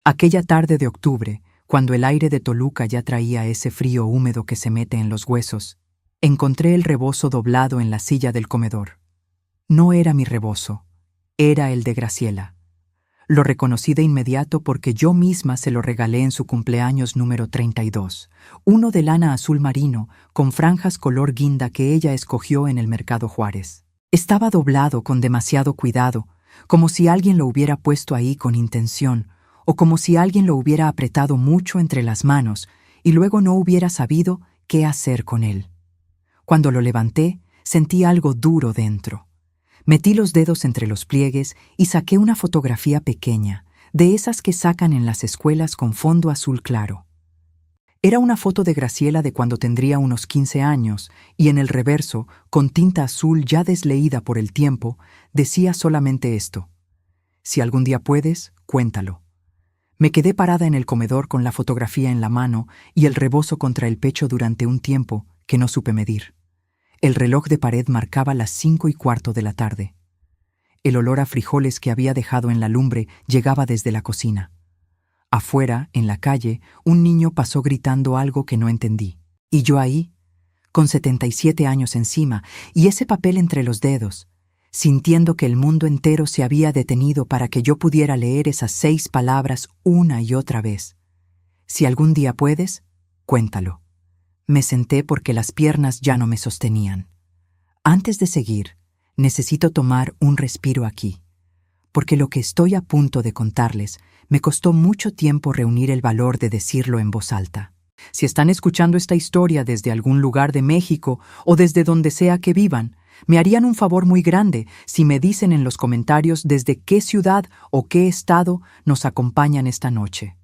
Aquella tarde de octubre, cuando el aire de Toluca ya traía ese frío húmedo que se mete en los huesos, encontré el rebozo doblado en la silla del comedor. No era mi rebozo, era el de Graciela. Lo reconocí de inmediato porque yo misma se lo regalé en su cumpleaños número 32, uno de lana azul marino con franjas color guinda que ella escogió en el Mercado Juárez. Estaba doblado con demasiado cuidado, como si alguien lo hubiera puesto ahí con intención, o como si alguien lo hubiera apretado mucho entre las manos y luego no hubiera sabido qué hacer con él. Cuando lo levanté, sentí algo duro dentro. Metí los dedos entre los pliegues y saqué una fotografía pequeña, de esas que sacan en las escuelas con fondo azul claro. Era una foto de Graciela de cuando tendría unos 15 años y en el reverso, con tinta azul ya desleída por el tiempo, decía solamente esto: si algún día puedes, cuéntalo. Me quedé parada en el comedor con la fotografía en la mano y el rebozo contra el pecho durante un tiempo que no supe medir. El reloj de pared marcaba las 5:15 de la tarde. El olor a frijoles que había dejado en la lumbre llegaba desde la cocina. Afuera, en la calle, un niño pasó gritando algo que no entendí. Y yo ahí, con 77 años encima y ese papel entre los dedos, sintiendo que el mundo entero se había detenido para que yo pudiera leer esas 6 palabras una y otra vez. Si algún día puedes, cuéntalo. Me senté porque las piernas ya no me sostenían. Antes de seguir, necesito tomar un respiro aquí, porque lo que estoy a punto de contarles me costó mucho tiempo reunir el valor de decirlo en voz alta. Si están escuchando esta historia desde algún lugar de México o desde donde sea que vivan, me harían un favor muy grande si me dicen en los comentarios desde qué ciudad o qué estado nos acompañan esta noche.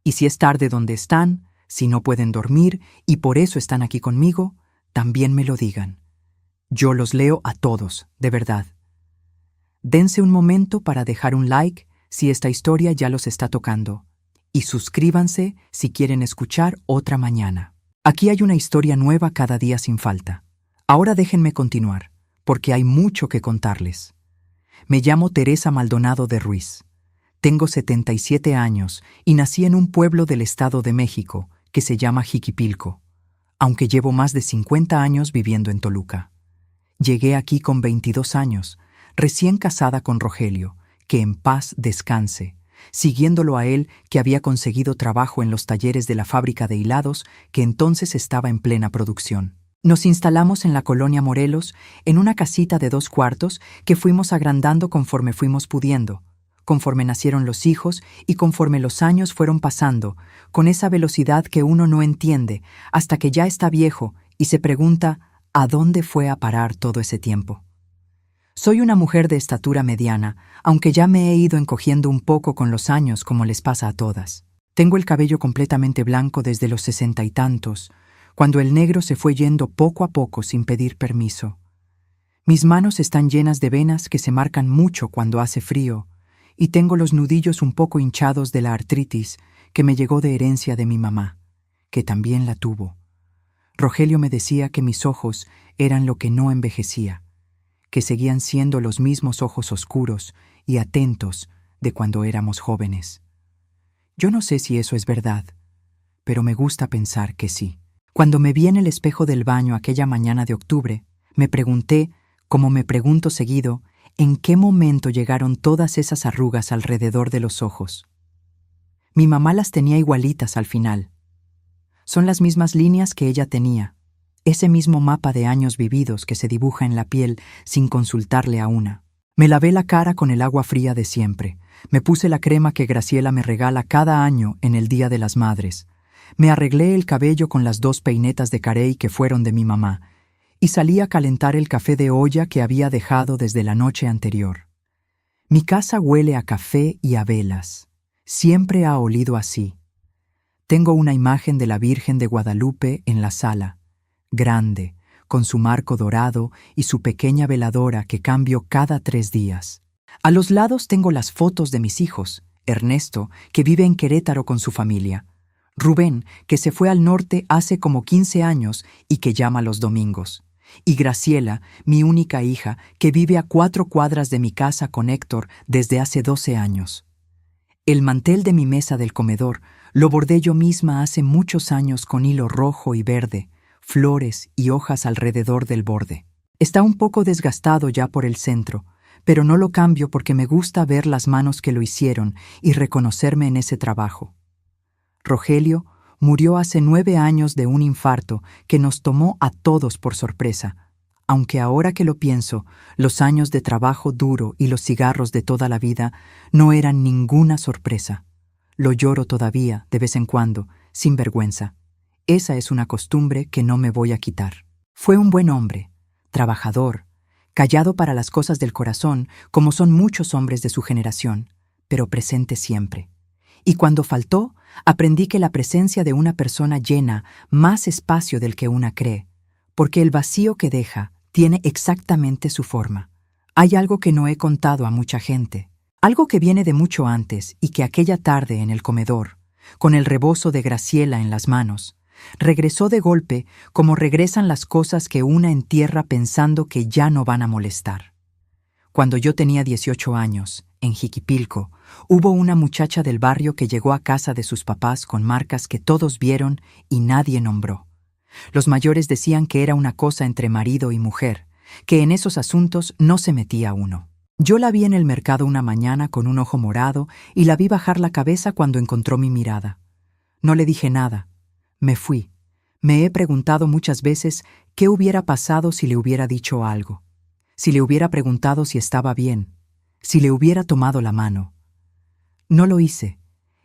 Y si es tarde donde están, si no pueden dormir y por eso están aquí conmigo, también me lo digan. Yo los leo a todos, de verdad. Dense un momento para dejar un like si esta historia ya los está tocando. Y suscríbanse si quieren escuchar otra mañana. Aquí hay una historia nueva cada día sin falta. Ahora déjenme continuar, porque hay mucho que contarles. Me llamo Teresa Maldonado de Ruiz. Tengo 77 años y nací en un pueblo del Estado de México que se llama Jiquipilco, aunque llevo más de 50 años viviendo en Toluca. Llegué aquí con 22 años, recién casada con Rogelio, que en paz descanse, siguiéndolo a él que había conseguido trabajo en los talleres de la fábrica de hilados que entonces estaba en plena producción. Nos instalamos en la colonia Morelos, en una casita de 2 cuartos que fuimos agrandando conforme fuimos pudiendo, conforme nacieron los hijos y conforme los años fueron pasando, con esa velocidad que uno no entiende hasta que ya está viejo y se pregunta ¿a dónde fue a parar todo ese tiempo? Soy una mujer de estatura mediana, aunque ya me he ido encogiendo un poco con los años como les pasa a todas. Tengo el cabello completamente blanco desde los 60 y tantos, cuando el negro se fue yendo poco a poco sin pedir permiso. Mis manos están llenas de venas que se marcan mucho cuando hace frío, y tengo los nudillos un poco hinchados de la artritis que me llegó de herencia de mi mamá, que también la tuvo. Rogelio me decía que mis ojos eran lo que no envejecía, que seguían siendo los mismos ojos oscuros y atentos de cuando éramos jóvenes. Yo no sé si eso es verdad, pero me gusta pensar que sí. Cuando me vi en el espejo del baño aquella mañana de octubre, me pregunté, como me pregunto seguido, ¿en qué momento llegaron todas esas arrugas alrededor de los ojos? Mi mamá las tenía igualitas al final. Son las mismas líneas que ella tenía, ese mismo mapa de años vividos que se dibuja en la piel sin consultarle a una. Me lavé la cara con el agua fría de siempre. Me puse la crema que Graciela me regala cada año en el Día de las Madres. Me arreglé el cabello con las 2 peinetas de carey que fueron de mi mamá y salí a calentar el café de olla que había dejado desde la noche anterior. Mi casa huele a café y a velas. Siempre ha olido así. Tengo una imagen de la Virgen de Guadalupe en la sala, grande, con su marco dorado y su pequeña veladora que cambio cada 3 días. A los lados tengo las fotos de mis hijos, Ernesto, que vive en Querétaro con su familia, Rubén, que se fue al norte hace como 15 años y que llama los domingos, y Graciela, mi única hija, que vive a 4 cuadras de mi casa con Héctor desde hace 12 años. El mantel de mi mesa del comedor lo bordé yo misma hace muchos años con hilo rojo y verde, flores y hojas alrededor del borde. Está un poco desgastado ya por el centro, pero no lo cambio porque me gusta ver las manos que lo hicieron y reconocerme en ese trabajo. Rogelio murió hace 9 años de un infarto que nos tomó a todos por sorpresa, aunque ahora que lo pienso, los años de trabajo duro y los cigarros de toda la vida no eran ninguna sorpresa. Lo lloro todavía, de vez en cuando, sin vergüenza. Esa es una costumbre que no me voy a quitar. Fue un buen hombre, trabajador, callado para las cosas del corazón, como son muchos hombres de su generación, pero presente siempre. Y cuando faltó, aprendí que la presencia de una persona llena más espacio del que una cree, porque el vacío que deja tiene exactamente su forma. Hay algo que no he contado a mucha gente, algo que viene de mucho antes y que aquella tarde en el comedor, con el rebozo de Graciela en las manos, regresó de golpe como regresan las cosas que una entierra pensando que ya no van a molestar. Cuando yo tenía 18 años, en Jiquipilco, hubo una muchacha del barrio que llegó a casa de sus papás con marcas que todos vieron y nadie nombró. Los mayores decían que era una cosa entre marido y mujer, que en esos asuntos no se metía uno. Yo la vi en el mercado una mañana con un ojo morado y la vi bajar la cabeza cuando encontró mi mirada. No le dije nada. Me fui. Me he preguntado muchas veces qué hubiera pasado si le hubiera dicho algo, si le hubiera preguntado si estaba bien, si le hubiera tomado la mano. No lo hice,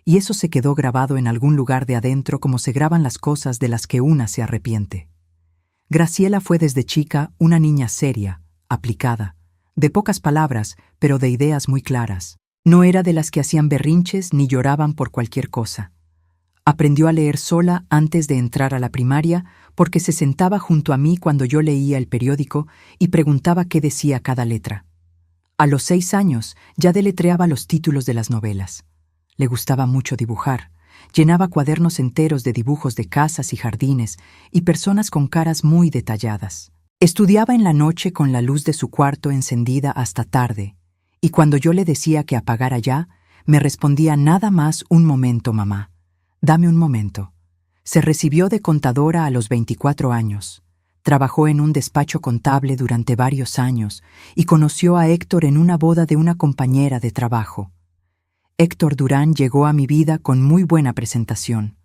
y eso se quedó grabado en algún lugar de adentro como se graban las cosas de las que una se arrepiente. Graciela fue desde chica una niña seria, aplicada, de pocas palabras, pero de ideas muy claras. No era de las que hacían berrinches ni lloraban por cualquier cosa. Aprendió a leer sola antes de entrar a la primaria porque se sentaba junto a mí cuando yo leía el periódico y preguntaba qué decía cada letra. A los 6 años ya deletreaba los títulos de las novelas. Le gustaba mucho dibujar. Llenaba cuadernos enteros de dibujos de casas y jardines y personas con caras muy detalladas. Estudiaba en la noche con la luz de su cuarto encendida hasta tarde, y cuando yo le decía que apagara ya, me respondía nada más un momento, mamá. Dame un momento. Se recibió de contadora a los 24 años. Trabajó en un despacho contable durante varios años y conoció a Héctor en una boda de una compañera de trabajo. Héctor Durán llegó a mi vida con muy buena presentación.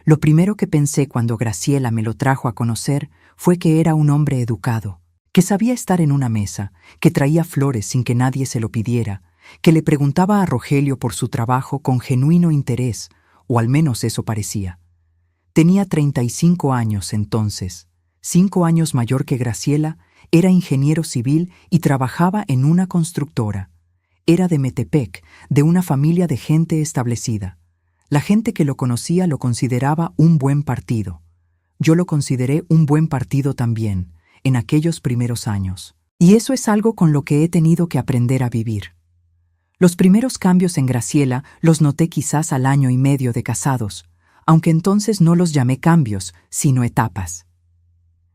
Lo primero que pensé cuando Graciela me lo trajo a conocer fue que era un hombre educado, que sabía estar en una mesa, que traía flores sin que nadie se lo pidiera, que le preguntaba a Rogelio por su trabajo con genuino interés, o al menos eso parecía. Tenía 35 años entonces, 5 años mayor que Graciela, era ingeniero civil y trabajaba en una constructora. Era de Metepec, de una familia de gente establecida. La gente que lo conocía lo consideraba un buen partido. Yo lo consideré un buen partido también, en aquellos primeros años. Y eso es algo con lo que he tenido que aprender a vivir. Los primeros cambios en Graciela los noté quizás al año y medio de casados, aunque entonces no los llamé cambios, sino etapas.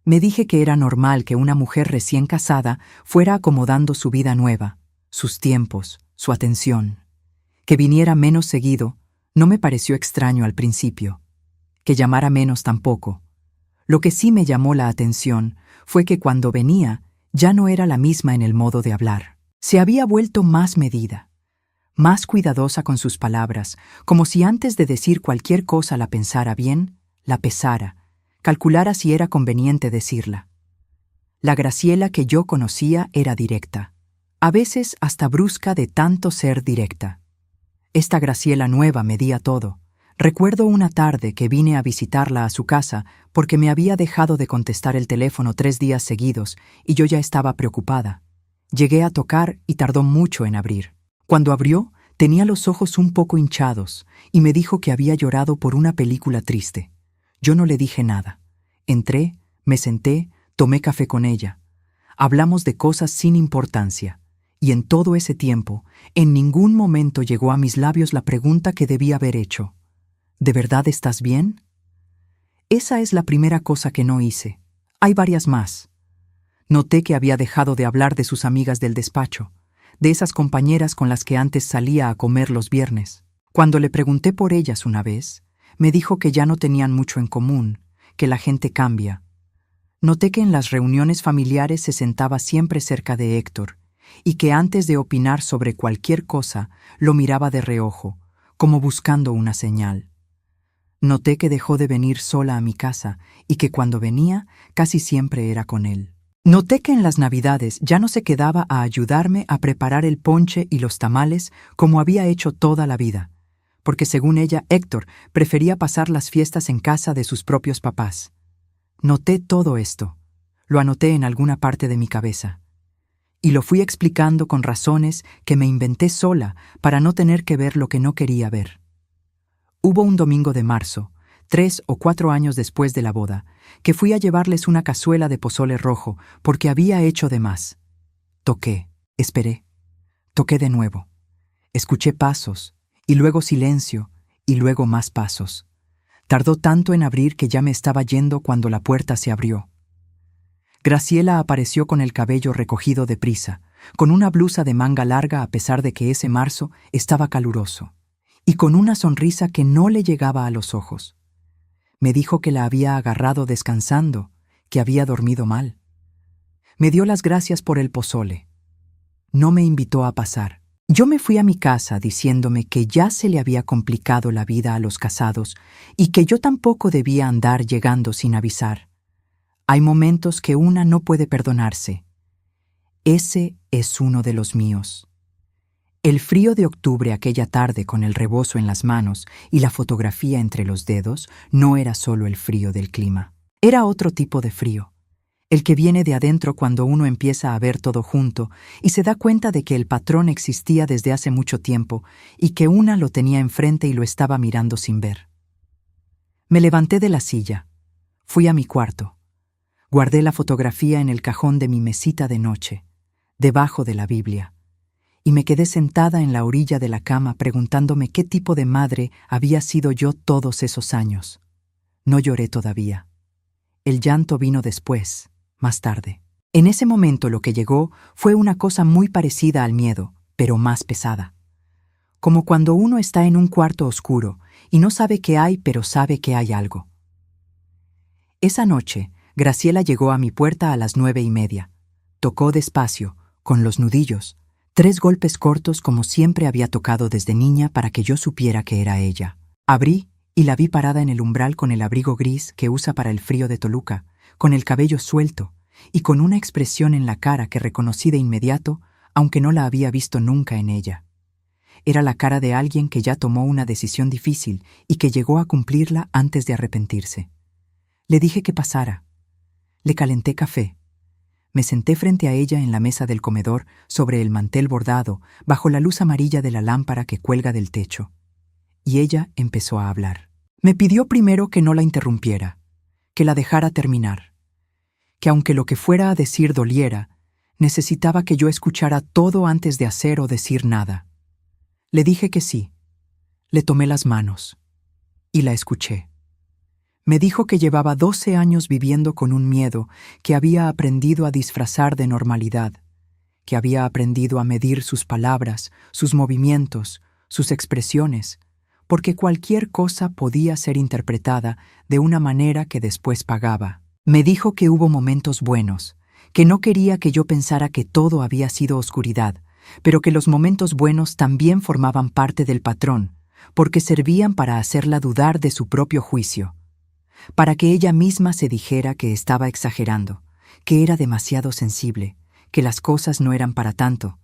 Me dije que era normal que una mujer recién casada fuera acomodando su vida nueva, sus tiempos, su atención. Que viniera menos seguido no me pareció extraño al principio. Que llamara menos tampoco. Lo que sí me llamó la atención fue que cuando venía ya no era la misma en el modo de hablar. Se había vuelto más medida, más cuidadosa con sus palabras, como si antes de decir cualquier cosa la pensara bien, la pesara, calculara si era conveniente decirla. La Graciela que yo conocía era directa, a veces hasta brusca de tanto ser directa. Esta Graciela nueva medía todo. Recuerdo una tarde que vine a visitarla a su casa porque me había dejado de contestar el teléfono 3 días seguidos y yo ya estaba preocupada. Llegué a tocar y tardó mucho en abrir. Cuando abrió, tenía los ojos un poco hinchados y me dijo que había llorado por una película triste. Yo no le dije nada. Entré, me senté, tomé café con ella. Hablamos de cosas sin importancia. Y en todo ese tiempo, en ningún momento llegó a mis labios la pregunta que debía haber hecho. ¿De verdad estás bien? Esa es la primera cosa que no hice. Hay varias más. Noté que había dejado de hablar de sus amigas del despacho, de esas compañeras con las que antes salía a comer los viernes. Cuando le pregunté por ellas una vez, me dijo que ya no tenían mucho en común, que la gente cambia. Noté que en las reuniones familiares se sentaba siempre cerca de Héctor, y que antes de opinar sobre cualquier cosa, lo miraba de reojo, como buscando una señal. Noté que dejó de venir sola a mi casa, y que cuando venía, casi siempre era con él. Noté que en las Navidades ya no se quedaba a ayudarme a preparar el ponche y los tamales como había hecho toda la vida, porque según ella, Héctor prefería pasar las fiestas en casa de sus propios papás. Noté todo esto. Lo anoté en alguna parte de mi cabeza. Y lo fui explicando con razones que me inventé sola para no tener que ver lo que no quería ver. Hubo un domingo de marzo, 3 o 4 años después de la boda, que fui a llevarles una cazuela de pozole rojo porque había hecho de más. Toqué, esperé. Toqué de nuevo. Escuché pasos, y luego silencio, y luego más pasos. Tardó tanto en abrir que ya me estaba yendo cuando la puerta se abrió. Graciela apareció con el cabello recogido deprisa, con una blusa de manga larga a pesar de que ese marzo estaba caluroso, y con una sonrisa que no le llegaba a los ojos. Me dijo que la había agarrado descansando, que había dormido mal. Me dio las gracias por el pozole. No me invitó a pasar. Yo me fui a mi casa diciéndome que ya se le había complicado la vida a los casados y que yo tampoco debía andar llegando sin avisar. Hay momentos que una no puede perdonarse. Ese es uno de los míos. El frío de octubre aquella tarde con el rebozo en las manos y la fotografía entre los dedos no era solo el frío del clima. Era otro tipo de frío. El que viene de adentro cuando uno empieza a ver todo junto y se da cuenta de que el patrón existía desde hace mucho tiempo y que una lo tenía enfrente y lo estaba mirando sin ver. Me levanté de la silla. Fui a mi cuarto. Guardé la fotografía en el cajón de mi mesita de noche, debajo de la Biblia, y me quedé sentada en la orilla de la cama preguntándome qué tipo de madre había sido yo todos esos años. No lloré todavía. El llanto vino después, más tarde. En ese momento lo que llegó fue una cosa muy parecida al miedo, pero más pesada. Como cuando uno está en un cuarto oscuro y no sabe qué hay, pero sabe que hay algo. Esa noche, Graciela llegó a mi puerta a las 9:30. Tocó despacio, con los nudillos, 3 golpes cortos como siempre había tocado desde niña para que yo supiera que era ella. Abrí y la vi parada en el umbral con el abrigo gris que usa para el frío de Toluca, con el cabello suelto y con una expresión en la cara que reconocí de inmediato, aunque no la había visto nunca en ella. Era la cara de alguien que ya tomó una decisión difícil y que llegó a cumplirla antes de arrepentirse. Le dije que pasara. Le calenté café. Me senté frente a ella en la mesa del comedor, sobre el mantel bordado, bajo la luz amarilla de la lámpara que cuelga del techo. Y ella empezó a hablar. Me pidió primero que no la interrumpiera, que la dejara terminar, que aunque lo que fuera a decir doliera, necesitaba que yo escuchara todo antes de hacer o decir nada. Le dije que sí. Le tomé las manos y la escuché. Me dijo que llevaba 12 años viviendo con un miedo que había aprendido a disfrazar de normalidad, que había aprendido a medir sus palabras, sus movimientos, sus expresiones, porque cualquier cosa podía ser interpretada de una manera que después pagaba. Me dijo que hubo momentos buenos, que no quería que yo pensara que todo había sido oscuridad, pero que los momentos buenos también formaban parte del patrón, porque servían para hacerla dudar de su propio juicio, para que ella misma se dijera que estaba exagerando, que era demasiado sensible, que las cosas no eran para tanto.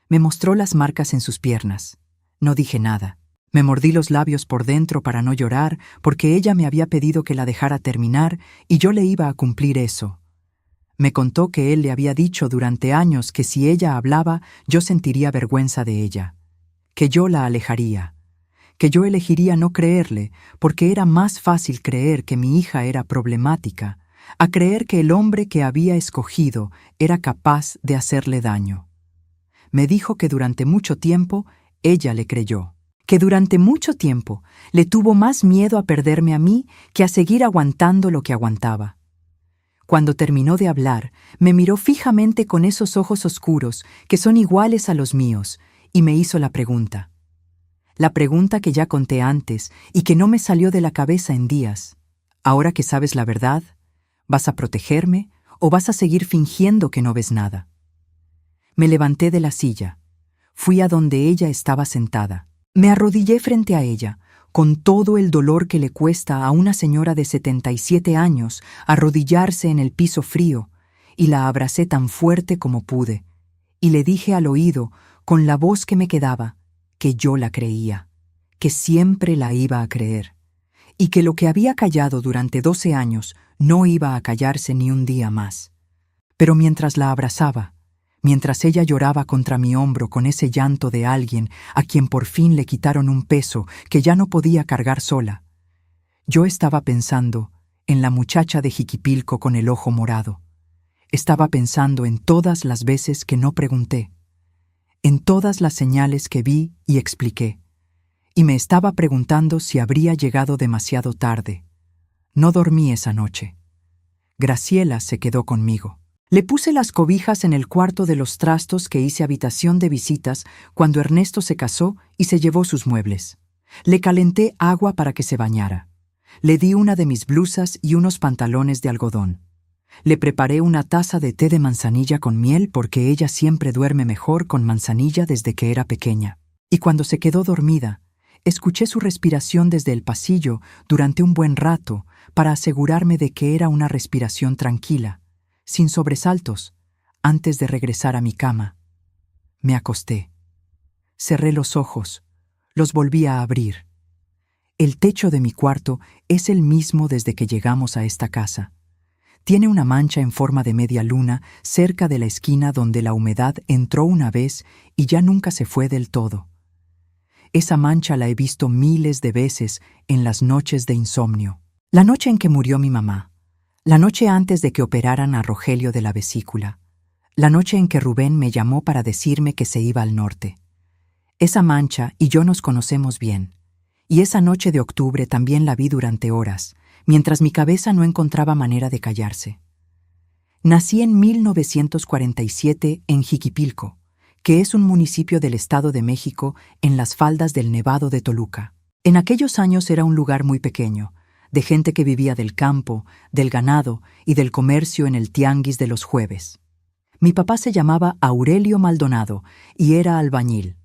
Me mostró las marcas en sus piernas. No dije nada. Me mordí los labios por dentro para no llorar, porque ella me había pedido que la dejara terminar y yo le iba a cumplir eso. Me contó que él le había dicho durante años que si ella hablaba, yo sentiría vergüenza de ella, que yo la alejaría, que yo elegiría no creerle, porque era más fácil creer que mi hija era problemática, a creer que el hombre que había escogido era capaz de hacerle daño. Me dijo que durante mucho tiempo ella le creyó, que durante mucho tiempo le tuvo más miedo a perderme a mí que a seguir aguantando lo que aguantaba. Cuando terminó de hablar, me miró fijamente con esos ojos oscuros que son iguales a los míos y me hizo la pregunta: La pregunta que ya conté antes y que no me salió de la cabeza en días. Ahora que sabes la verdad, ¿vas a protegerme o vas a seguir fingiendo que no ves nada? Me levanté de la silla. Fui a donde ella estaba sentada. Me arrodillé frente a ella, con todo el dolor que le cuesta a una señora de 77 años arrodillarse en el piso frío, y la abracé tan fuerte como pude, y le dije al oído, con la voz que me quedaba, que yo la creía, que siempre la iba a creer, y que lo que había callado durante 12 años no iba a callarse ni un día más. Pero mientras la abrazaba, mientras ella lloraba contra mi hombro con ese llanto de alguien a quien por fin le quitaron un peso que ya no podía cargar sola, yo estaba pensando en la muchacha de Jiquipilco con el ojo morado. Estaba pensando en todas las veces que no pregunté, en todas las señales que vi y expliqué, y me estaba preguntando si habría llegado demasiado tarde. No dormí esa noche. Graciela se quedó conmigo. Le puse las cobijas en el cuarto de los trastos que hice habitación de visitas cuando Ernesto se casó y se llevó sus muebles. Le calenté agua para que se bañara. Le di una de mis blusas y unos pantalones de algodón. Le preparé una taza de té de manzanilla con miel porque ella siempre duerme mejor con manzanilla desde que era pequeña. Y cuando se quedó dormida, escuché su respiración desde el pasillo durante un buen rato para asegurarme de que era una respiración tranquila, sin sobresaltos, antes de regresar a mi cama. Me acosté. Cerré los ojos, los volví a abrir. El techo de mi cuarto es el mismo desde que llegamos a esta casa. Tiene una mancha en forma de media luna cerca de la esquina donde la humedad entró una vez y ya nunca se fue del todo. Esa mancha la he visto miles de veces en las noches de insomnio. La noche en que murió mi mamá, la noche antes de que operaran a Rogelio de la vesícula, la noche en que Rubén me llamó para decirme que se iba al norte. Esa mancha y yo nos conocemos bien, y esa noche de octubre también la vi durante horas, mientras mi cabeza no encontraba manera de callarse. Nací en 1947 en Jiquipilco, que es un municipio del Estado de México en las faldas del Nevado de Toluca. En aquellos años era un lugar muy pequeño, de gente que vivía del campo, del ganado y del comercio en el tianguis de los jueves. Mi papá se llamaba Aurelio Maldonado y era albañil.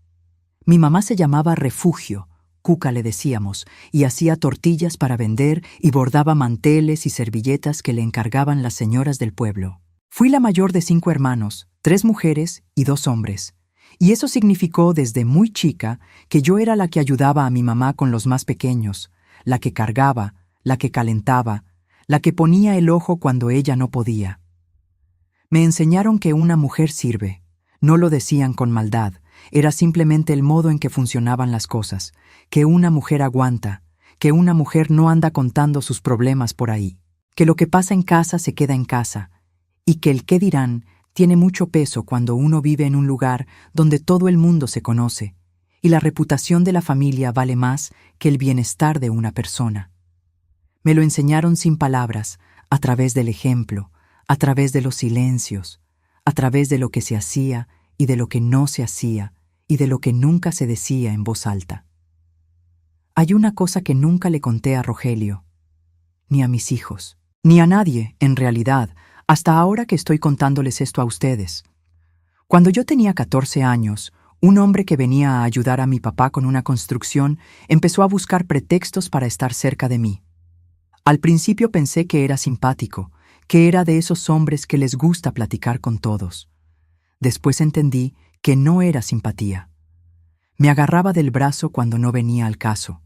Mi mamá se llamaba Refugio, Cuca le decíamos, y hacía tortillas para vender y bordaba manteles y servilletas que le encargaban las señoras del pueblo. Fui la mayor de 5 hermanos, 3 mujeres y 2 hombres, y eso significó desde muy chica que yo era la que ayudaba a mi mamá con los más pequeños, la que cargaba, la que calentaba, la que ponía el ojo cuando ella no podía. Me enseñaron que una mujer sirve. No lo decían con maldad, era simplemente el modo en que funcionaban las cosas, que una mujer aguanta, que una mujer no anda contando sus problemas por ahí, que lo que pasa en casa se queda en casa, y que el qué dirán tiene mucho peso cuando uno vive en un lugar donde todo el mundo se conoce, y la reputación de la familia vale más que el bienestar de una persona. Me lo enseñaron sin palabras, a través del ejemplo, a través de los silencios, a través de lo que se hacía y de lo que no se hacía y de lo que nunca se decía en voz alta. Hay una cosa que nunca le conté a Rogelio, ni a mis hijos, ni a nadie, en realidad, hasta ahora que estoy contándoles esto a ustedes. Cuando yo tenía 14 años, un hombre que venía a ayudar a mi papá con una construcción empezó a buscar pretextos para estar cerca de mí. Al principio pensé que era simpático, que era de esos hombres que les gusta platicar con todos. Después entendí que no era simpatía. Me agarraba del brazo cuando no venía al caso.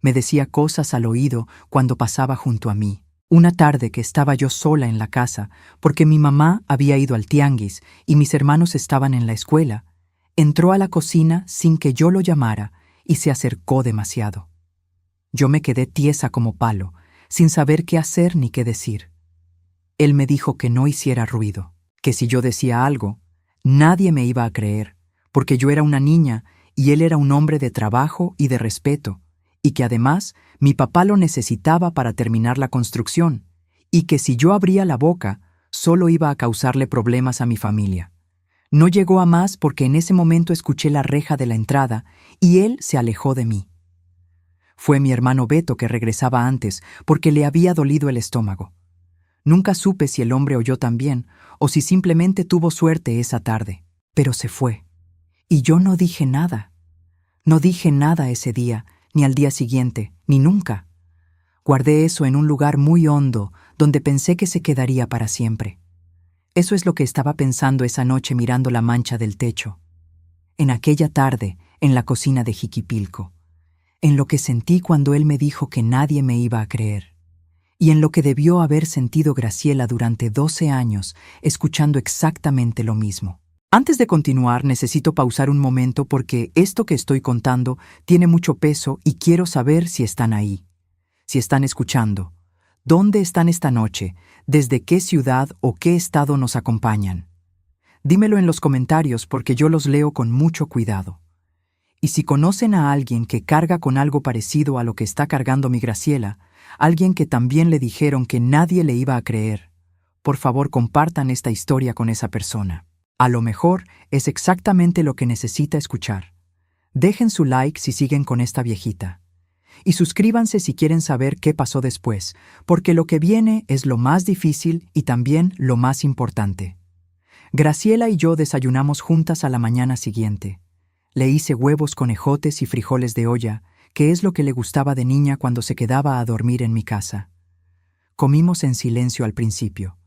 Me decía cosas al oído cuando pasaba junto a mí. Una tarde que estaba yo sola en la casa, porque mi mamá había ido al tianguis y mis hermanos estaban en la escuela, entró a la cocina sin que yo lo llamara y se acercó demasiado. Yo me quedé tiesa como palo, sin saber qué hacer ni qué decir. Él me dijo que no hiciera ruido, que si yo decía algo, nadie me iba a creer, porque yo era una niña y él era un hombre de trabajo y de respeto, y que además mi papá lo necesitaba para terminar la construcción, y que si yo abría la boca, solo iba a causarle problemas a mi familia. No llegó a más porque en ese momento escuché la reja de la entrada y él se alejó de mí. Fue mi hermano Beto que regresaba antes porque le había dolido el estómago. Nunca supe si el hombre oyó también o si simplemente tuvo suerte esa tarde, pero se fue. Y yo no dije nada. No dije nada ese día, ni al día siguiente, ni nunca. Guardé eso en un lugar muy hondo donde pensé que se quedaría para siempre. Eso es lo que estaba pensando esa noche mirando la mancha del techo. En aquella tarde, en la cocina de Jiquipilco. En lo que sentí cuando él me dijo que nadie me iba a creer. Y en lo que debió haber sentido Graciela durante 12 años, escuchando exactamente lo mismo. Antes de continuar, necesito pausar un momento porque esto que estoy contando tiene mucho peso y quiero saber si están ahí, si están escuchando. ¿Dónde están esta noche? ¿Desde qué ciudad o qué estado nos acompañan? Dímelo en los comentarios porque yo los leo con mucho cuidado. Y si conocen a alguien que carga con algo parecido a lo que está cargando mi Graciela, alguien que también le dijeron que nadie le iba a creer, por favor compartan esta historia con esa persona. A lo mejor es exactamente lo que necesita escuchar. Dejen su like si siguen con esta viejita. Y suscríbanse si quieren saber qué pasó después, porque lo que viene es lo más difícil y también lo más importante. Graciela y yo desayunamos juntas a la mañana siguiente. Le hice huevos con ejotes y frijoles de olla, que es lo que le gustaba de niña cuando se quedaba a dormir en mi casa. Comimos en silencio al principio,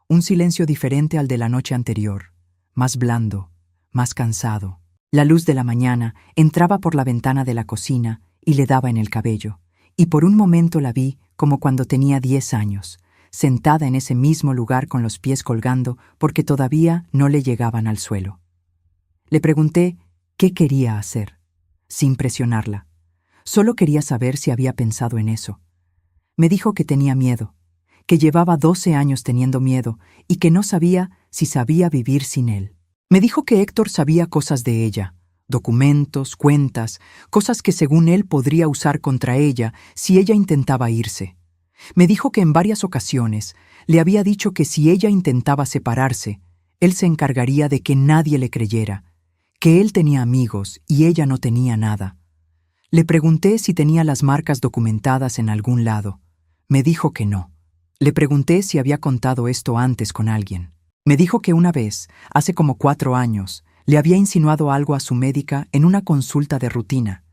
un silencio diferente al de la noche anterior, más blando, más cansado. La luz de la mañana entraba por la ventana de la cocina y le daba en el cabello, y por un momento la vi como cuando tenía 10 años, sentada en ese mismo lugar con los pies colgando porque todavía no le llegaban al suelo. Le pregunté qué quería hacer, sin presionarla. Solo quería saber si había pensado en eso. Me dijo que tenía miedo, que llevaba 12 años teniendo miedo y que no sabía si sabía vivir sin él. Me dijo que Héctor sabía cosas de ella, documentos, cuentas, cosas que según él podría usar contra ella si ella intentaba irse. Me dijo que en varias ocasiones le había dicho que si ella intentaba separarse, él se encargaría de que nadie le creyera, que él tenía amigos y ella no tenía nada. Le pregunté si tenía las marcas documentadas en algún lado. Me dijo que no. Le pregunté si había contado esto antes con alguien. Me dijo que una vez, hace como 4 años, le había insinuado algo a su médica en una consulta de rutina,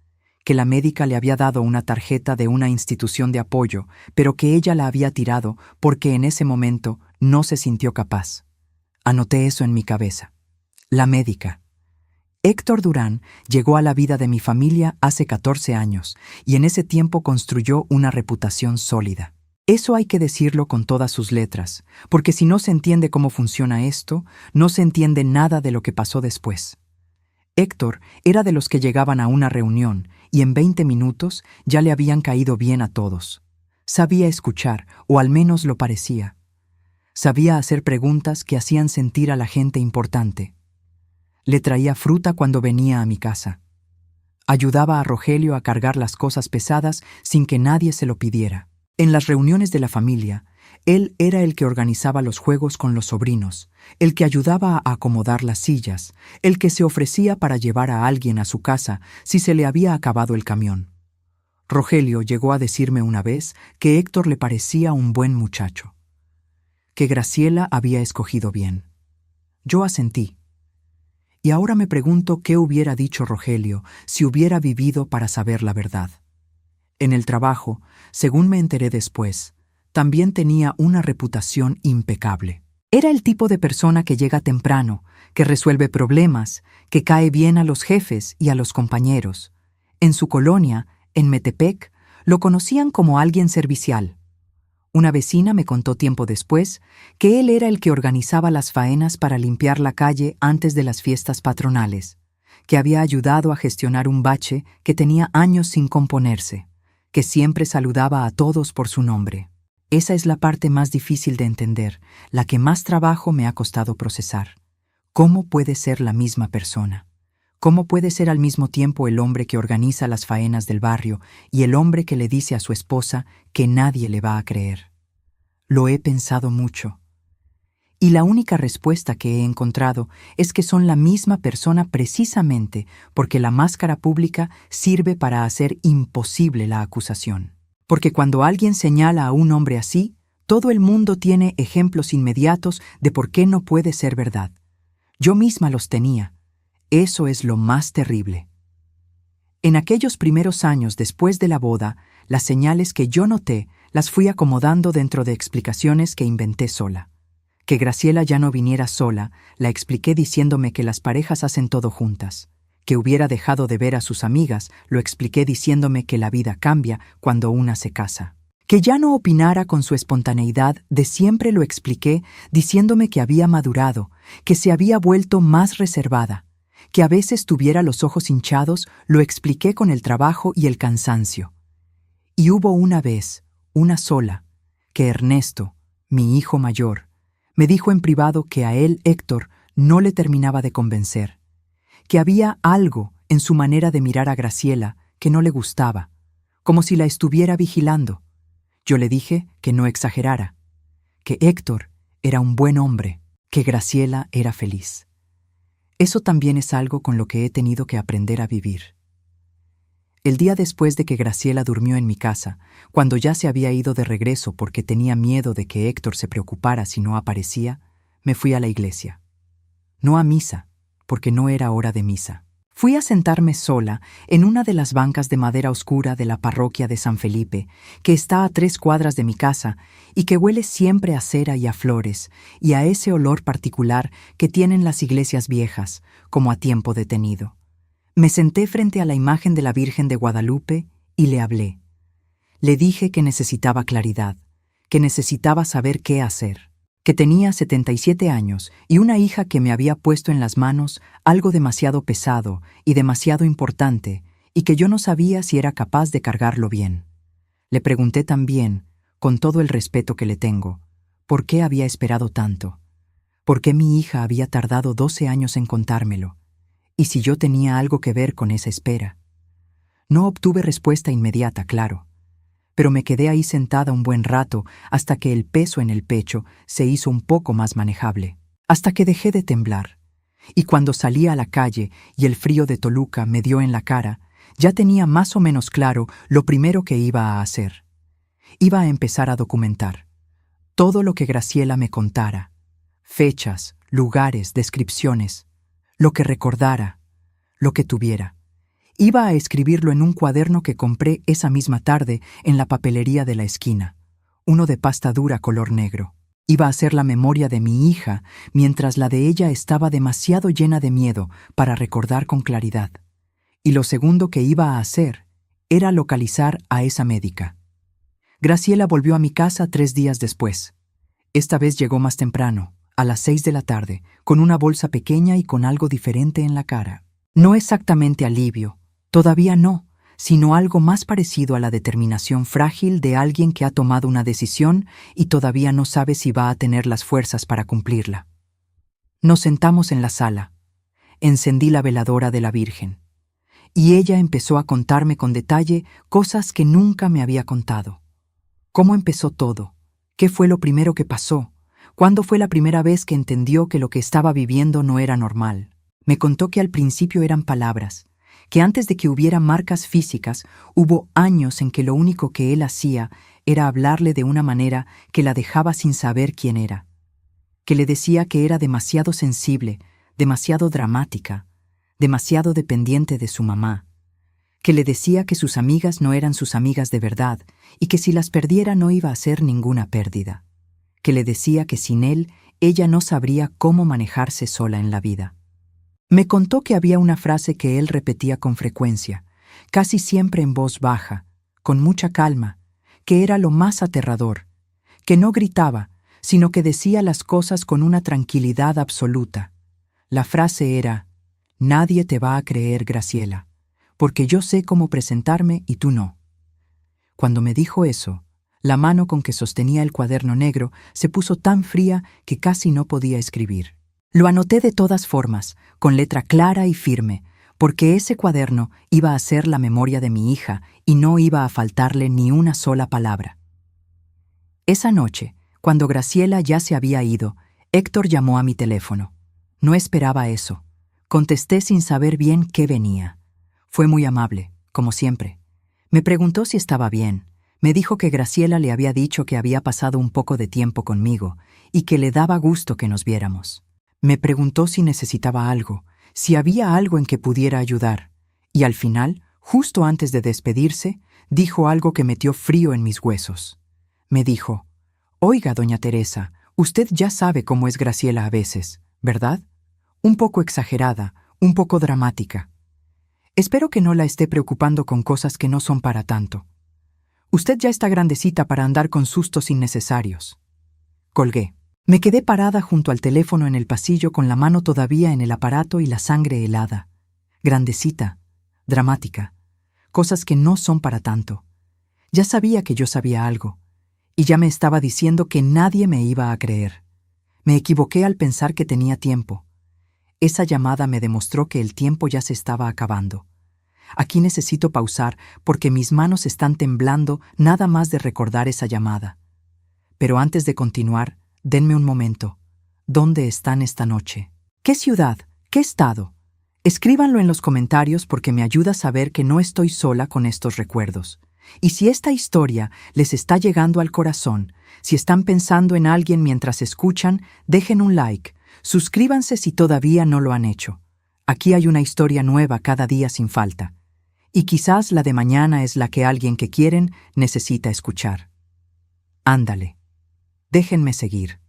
que la médica le había dado una tarjeta de una institución de apoyo, pero que ella la había tirado porque en ese momento no se sintió capaz. Anoté eso en mi cabeza. La médica. Héctor Durán llegó a la vida de mi familia hace 14 años y en ese tiempo construyó una reputación sólida. Eso hay que decirlo con todas sus letras, porque si no se entiende cómo funciona esto, no se entiende nada de lo que pasó después. Héctor era de los que llegaban a una reunión y en 20 minutos ya le habían caído bien a todos. Sabía escuchar, o al menos lo parecía. Sabía hacer preguntas que hacían sentir a la gente importante. Le traía fruta cuando venía a mi casa. Ayudaba a Rogelio a cargar las cosas pesadas sin que nadie se lo pidiera. En las reuniones de la familia, él era el que organizaba los juegos con los sobrinos, el que ayudaba a acomodar las sillas, el que se ofrecía para llevar a alguien a su casa si se le había acabado el camión. Rogelio llegó a decirme una vez que Héctor le parecía un buen muchacho, que Graciela había escogido bien. Yo asentí. Y ahora me pregunto qué hubiera dicho Rogelio si hubiera vivido para saber la verdad. En el trabajo, según me enteré después, también tenía una reputación impecable. Era el tipo de persona que llega temprano, que resuelve problemas, que cae bien a los jefes y a los compañeros. En su colonia, en Metepec, lo conocían como alguien servicial. Una vecina me contó tiempo después que él era el que organizaba las faenas para limpiar la calle antes de las fiestas patronales, que había ayudado a gestionar un bache que tenía años sin componerse, que siempre saludaba a todos por su nombre. Esa es la parte más difícil de entender, la que más trabajo me ha costado procesar. ¿Cómo puede ser la misma persona? ¿Cómo puede ser al mismo tiempo el hombre que organiza las faenas del barrio y el hombre que le dice a su esposa que nadie le va a creer? Lo he pensado mucho. Y la única respuesta que he encontrado es que son la misma persona precisamente porque la máscara pública sirve para hacer imposible la acusación. Porque cuando alguien señala a un hombre así, todo el mundo tiene ejemplos inmediatos de por qué no puede ser verdad. Yo misma los tenía. Eso es lo más terrible. En aquellos primeros años después de la boda, las señales que yo noté las fui acomodando dentro de explicaciones que inventé sola. Que Graciela ya no viniera sola, la expliqué diciéndome que las parejas hacen todo juntas. Que hubiera dejado de ver a sus amigas, lo expliqué diciéndome que la vida cambia cuando una se casa. Que ya no opinara con su espontaneidad, de siempre lo expliqué diciéndome que había madurado, que se había vuelto más reservada. Que a veces tuviera los ojos hinchados, lo expliqué con el trabajo y el cansancio. Y hubo una vez, una sola, que Ernesto, mi hijo mayor, me dijo en privado que a él, Héctor, no le terminaba de convencer, que había algo en su manera de mirar a Graciela que no le gustaba, como si la estuviera vigilando. Yo le dije que no exagerara, que Héctor era un buen hombre, que Graciela era feliz. Eso también es algo con lo que he tenido que aprender a vivir. El día después de que Graciela durmió en mi casa, cuando ya se había ido de regreso porque tenía miedo de que Héctor se preocupara si no aparecía, me fui a la iglesia. No a misa, porque no era hora de misa. Fui a sentarme sola en una de las bancas de madera oscura de la parroquia de San Felipe, que está a 3 cuadras de mi casa y que huele siempre a cera y a flores, y a ese olor particular que tienen las iglesias viejas, como a tiempo detenido. Me senté frente a la imagen de la Virgen de Guadalupe y le hablé. Le dije que necesitaba claridad, que necesitaba saber qué hacer, que tenía 77 años y una hija que me había puesto en las manos algo demasiado pesado y demasiado importante y que yo no sabía si era capaz de cargarlo bien. Le pregunté también, con todo el respeto que le tengo, por qué había esperado tanto, por qué mi hija había tardado 12 años en contármelo, y si yo tenía algo que ver con esa espera. No obtuve respuesta inmediata, claro, pero me quedé ahí sentada un buen rato hasta que el peso en el pecho se hizo un poco más manejable, hasta que dejé de temblar. Y cuando salí a la calle y el frío de Toluca me dio en la cara, ya tenía más o menos claro lo primero que iba a hacer. Iba a empezar a documentar todo lo que Graciela me contara, fechas, lugares, descripciones, lo que recordara, lo que tuviera. Iba a escribirlo en un cuaderno que compré esa misma tarde en la papelería de la esquina, uno de pasta dura color negro. Iba a hacer la memoria de mi hija mientras la de ella estaba demasiado llena de miedo para recordar con claridad. Y lo segundo que iba a hacer era localizar a esa médica. Graciela volvió a mi casa 3 días después. Esta vez llegó más temprano, a las 6 de la tarde, con una bolsa pequeña y con algo diferente en la cara. No exactamente alivio, todavía no, sino algo más parecido a la determinación frágil de alguien que ha tomado una decisión y todavía no sabe si va a tener las fuerzas para cumplirla. Nos sentamos en la sala. Encendí la veladora de la Virgen. Y ella empezó a contarme con detalle cosas que nunca me había contado. ¿Cómo empezó todo? ¿Qué fue lo primero que pasó? ¿Cuándo fue la primera vez que entendió que lo que estaba viviendo no era normal? Me contó que al principio eran palabras, que antes de que hubiera marcas físicas, hubo años en que lo único que él hacía era hablarle de una manera que la dejaba sin saber quién era. Que le decía que era demasiado sensible, demasiado dramática, demasiado dependiente de su mamá. Que le decía que sus amigas no eran sus amigas de verdad y que si las perdiera no iba a ser ninguna pérdida. Que le decía que sin él ella no sabría cómo manejarse sola en la vida. Me contó que había una frase que él repetía con frecuencia, casi siempre en voz baja, con mucha calma, que era lo más aterrador, que no gritaba, sino que decía las cosas con una tranquilidad absoluta. La frase era: «Nadie te va a creer, Graciela, porque yo sé cómo presentarme y tú no». Cuando me dijo eso, la mano con que sostenía el cuaderno negro se puso tan fría que casi no podía escribir. Lo anoté de todas formas, con letra clara y firme, porque ese cuaderno iba a ser la memoria de mi hija y no iba a faltarle ni una sola palabra. Esa noche, cuando Graciela ya se había ido, Héctor llamó a mi teléfono. No esperaba eso. Contesté sin saber bien qué venía. Fue muy amable, como siempre. Me preguntó si estaba bien. Me dijo que Graciela le había dicho que había pasado un poco de tiempo conmigo y que le daba gusto que nos viéramos. Me preguntó si necesitaba algo, si había algo en que pudiera ayudar. Y al final, justo antes de despedirse, dijo algo que metió frío en mis huesos. Me dijo: «Oiga, doña Teresa, usted ya sabe cómo es Graciela a veces, ¿verdad? Un poco exagerada, un poco dramática. Espero que no la esté preocupando con cosas que no son para tanto. Usted ya está grandecita para andar con sustos innecesarios». Colgué. Me quedé parada junto al teléfono en el pasillo con la mano todavía en el aparato y la sangre helada. Grandecita, dramática, cosas que no son para tanto. Ya sabía que yo sabía algo, y ya me estaba diciendo que nadie me iba a creer. Me equivoqué al pensar que tenía tiempo. Esa llamada me demostró que el tiempo ya se estaba acabando. Aquí necesito pausar porque mis manos están temblando nada más de recordar esa llamada. Pero antes de continuar, denme un momento. ¿Dónde están esta noche? ¿Qué ciudad? ¿Qué estado? Escríbanlo en los comentarios porque me ayuda a saber que no estoy sola con estos recuerdos. Y si esta historia les está llegando al corazón, si están pensando en alguien mientras escuchan, dejen un like, suscríbanse si todavía no lo han hecho. Aquí hay una historia nueva cada día sin falta. Y quizás la de mañana es la que alguien que quieren necesita escuchar. Ándale. Déjenme seguir.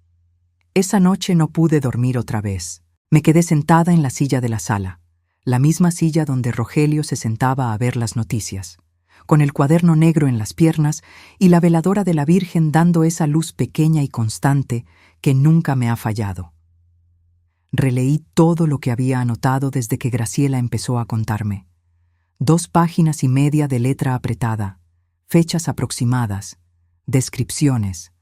Esa noche no pude dormir otra vez. Me quedé sentada en la silla de la sala, la misma silla donde Rogelio se sentaba a ver las noticias, con el cuaderno negro en las piernas y la veladora de la Virgen dando esa luz pequeña y constante que nunca me ha fallado. Releí todo lo que había anotado desde que Graciela empezó a contarme. 2 páginas y media de letra apretada, fechas aproximadas, descripciones,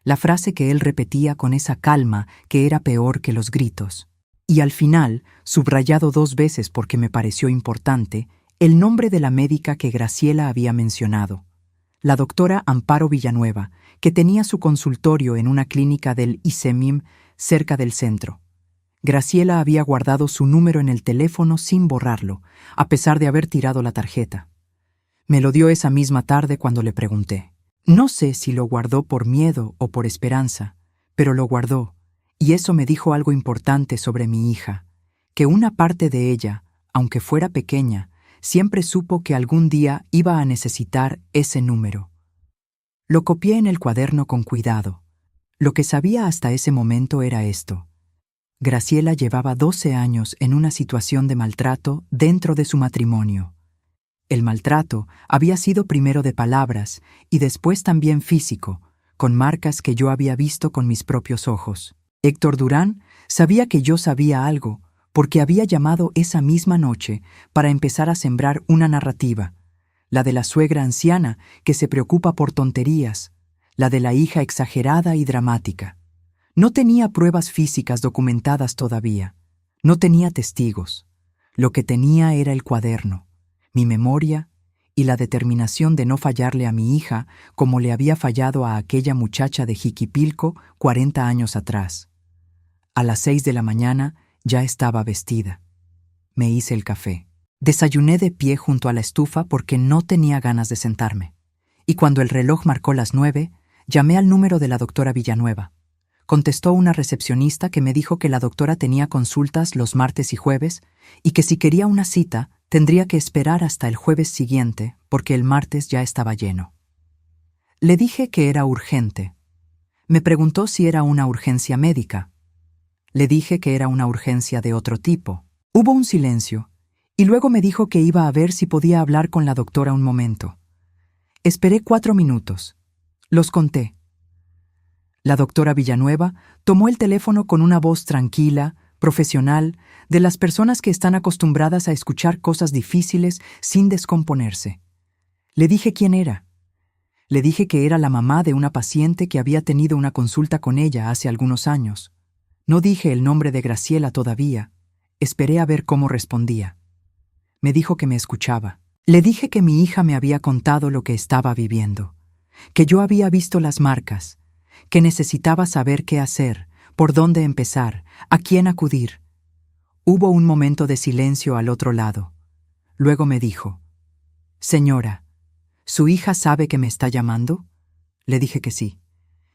la frase que él repetía con esa calma que era peor que los gritos. Y al final, subrayado 2 veces porque me pareció importante, el nombre de la médica que Graciela había mencionado, la doctora Amparo Villanueva, que tenía su consultorio en una clínica del ISEMIM cerca del centro. Graciela había guardado su número en el teléfono sin borrarlo, a pesar de haber tirado la tarjeta. Me lo dio esa misma tarde cuando le pregunté. No sé si lo guardó por miedo o por esperanza, pero lo guardó, y eso me dijo algo importante sobre mi hija, que una parte de ella, aunque fuera pequeña, siempre supo que algún día iba a necesitar ese número. Lo copié en el cuaderno con cuidado. Lo que sabía hasta ese momento era esto. Graciela llevaba 12 años en una situación de maltrato dentro de su matrimonio. El maltrato había sido primero de palabras y después también físico, con marcas que yo había visto con mis propios ojos. Héctor Durán sabía que yo sabía algo, porque había llamado esa misma noche para empezar a sembrar una narrativa, la de la suegra anciana que se preocupa por tonterías, la de la hija exagerada y dramática. No tenía pruebas físicas documentadas todavía, no tenía testigos. Lo que tenía era el cuaderno, mi memoria y la determinación de no fallarle a mi hija como le había fallado a aquella muchacha de Jiquipilco 40 años atrás. A las 6 de la mañana ya estaba vestida. Me hice el café. Desayuné de pie junto a la estufa porque no tenía ganas de sentarme. Y cuando el reloj marcó las 9, llamé al número de la doctora Villanueva. Contestó una recepcionista que me dijo que la doctora tenía consultas los martes y jueves y que si quería una cita tendría que esperar hasta el jueves siguiente porque el martes ya estaba lleno. Le dije que era urgente. Me preguntó si era una urgencia médica. Le dije que era una urgencia de otro tipo. Hubo un silencio y luego me dijo que iba a ver si podía hablar con la doctora un momento. Esperé 4 minutos. Los conté. La doctora Villanueva tomó el teléfono con una voz tranquila, profesional, de las personas que están acostumbradas a escuchar cosas difíciles sin descomponerse. Le dije quién era. Le dije que era la mamá de una paciente que había tenido una consulta con ella hace algunos años. No dije el nombre de Graciela todavía. Esperé a ver cómo respondía. Me dijo que me escuchaba. Le dije que mi hija me había contado lo que estaba viviendo, que yo había visto las marcas, que necesitaba saber qué hacer, ¿Por dónde empezar? ¿A quién acudir? Hubo un momento de silencio al otro lado. Luego me dijo: «Señora, ¿su hija sabe que me está llamando?». Le dije que sí,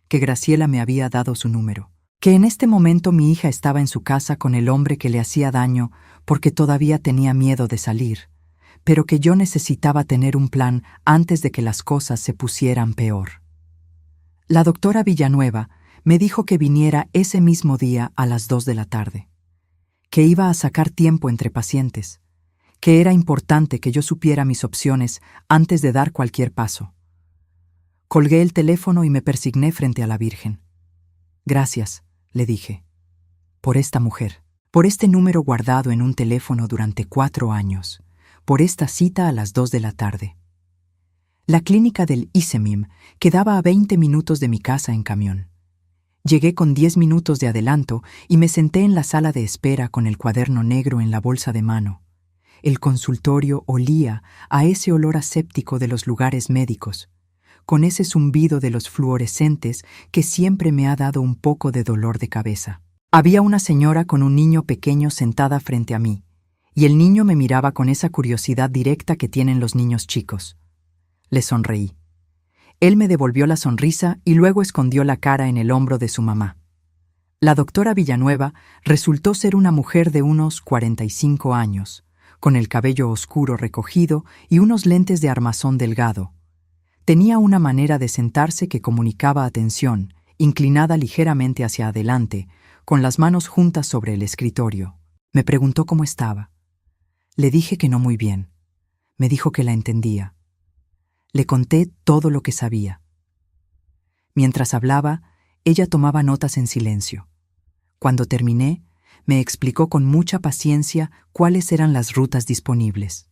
que Graciela me había dado su número, que en este momento mi hija estaba en su casa con el hombre que le hacía daño porque todavía tenía miedo de salir, pero que yo necesitaba tener un plan antes de que las cosas se pusieran peor. La doctora Villanueva me dijo que viniera ese mismo día a las 2 de la tarde, que iba a sacar tiempo entre pacientes, que era importante que yo supiera mis opciones antes de dar cualquier paso. Colgué el teléfono y me persigné frente a la Virgen. «Gracias», le dije, «por esta mujer, por este número guardado en un teléfono durante 4 años, por esta cita a las 2 de la tarde». La clínica del ISEMIM quedaba a 20 minutos de mi casa en camión. Llegué con 10 minutos de adelanto y me senté en la sala de espera con el cuaderno negro en la bolsa de mano. El consultorio olía a ese olor aséptico de los lugares médicos, con ese zumbido de los fluorescentes que siempre me ha dado un poco de dolor de cabeza. Había una señora con un niño pequeño sentada frente a mí, y el niño me miraba con esa curiosidad directa que tienen los niños chicos. Le sonreí. Él me devolvió la sonrisa y luego escondió la cara en el hombro de su mamá. La doctora Villanueva resultó ser una mujer de unos 45 años, con el cabello oscuro recogido y unos lentes de armazón delgado. Tenía una manera de sentarse que comunicaba atención, inclinada ligeramente hacia adelante, con las manos juntas sobre el escritorio. Me preguntó cómo estaba. Le dije que no muy bien. Me dijo que la entendía. Le conté todo lo que sabía. Mientras hablaba, ella tomaba notas en silencio. Cuando terminé, me explicó con mucha paciencia cuáles eran las rutas disponibles.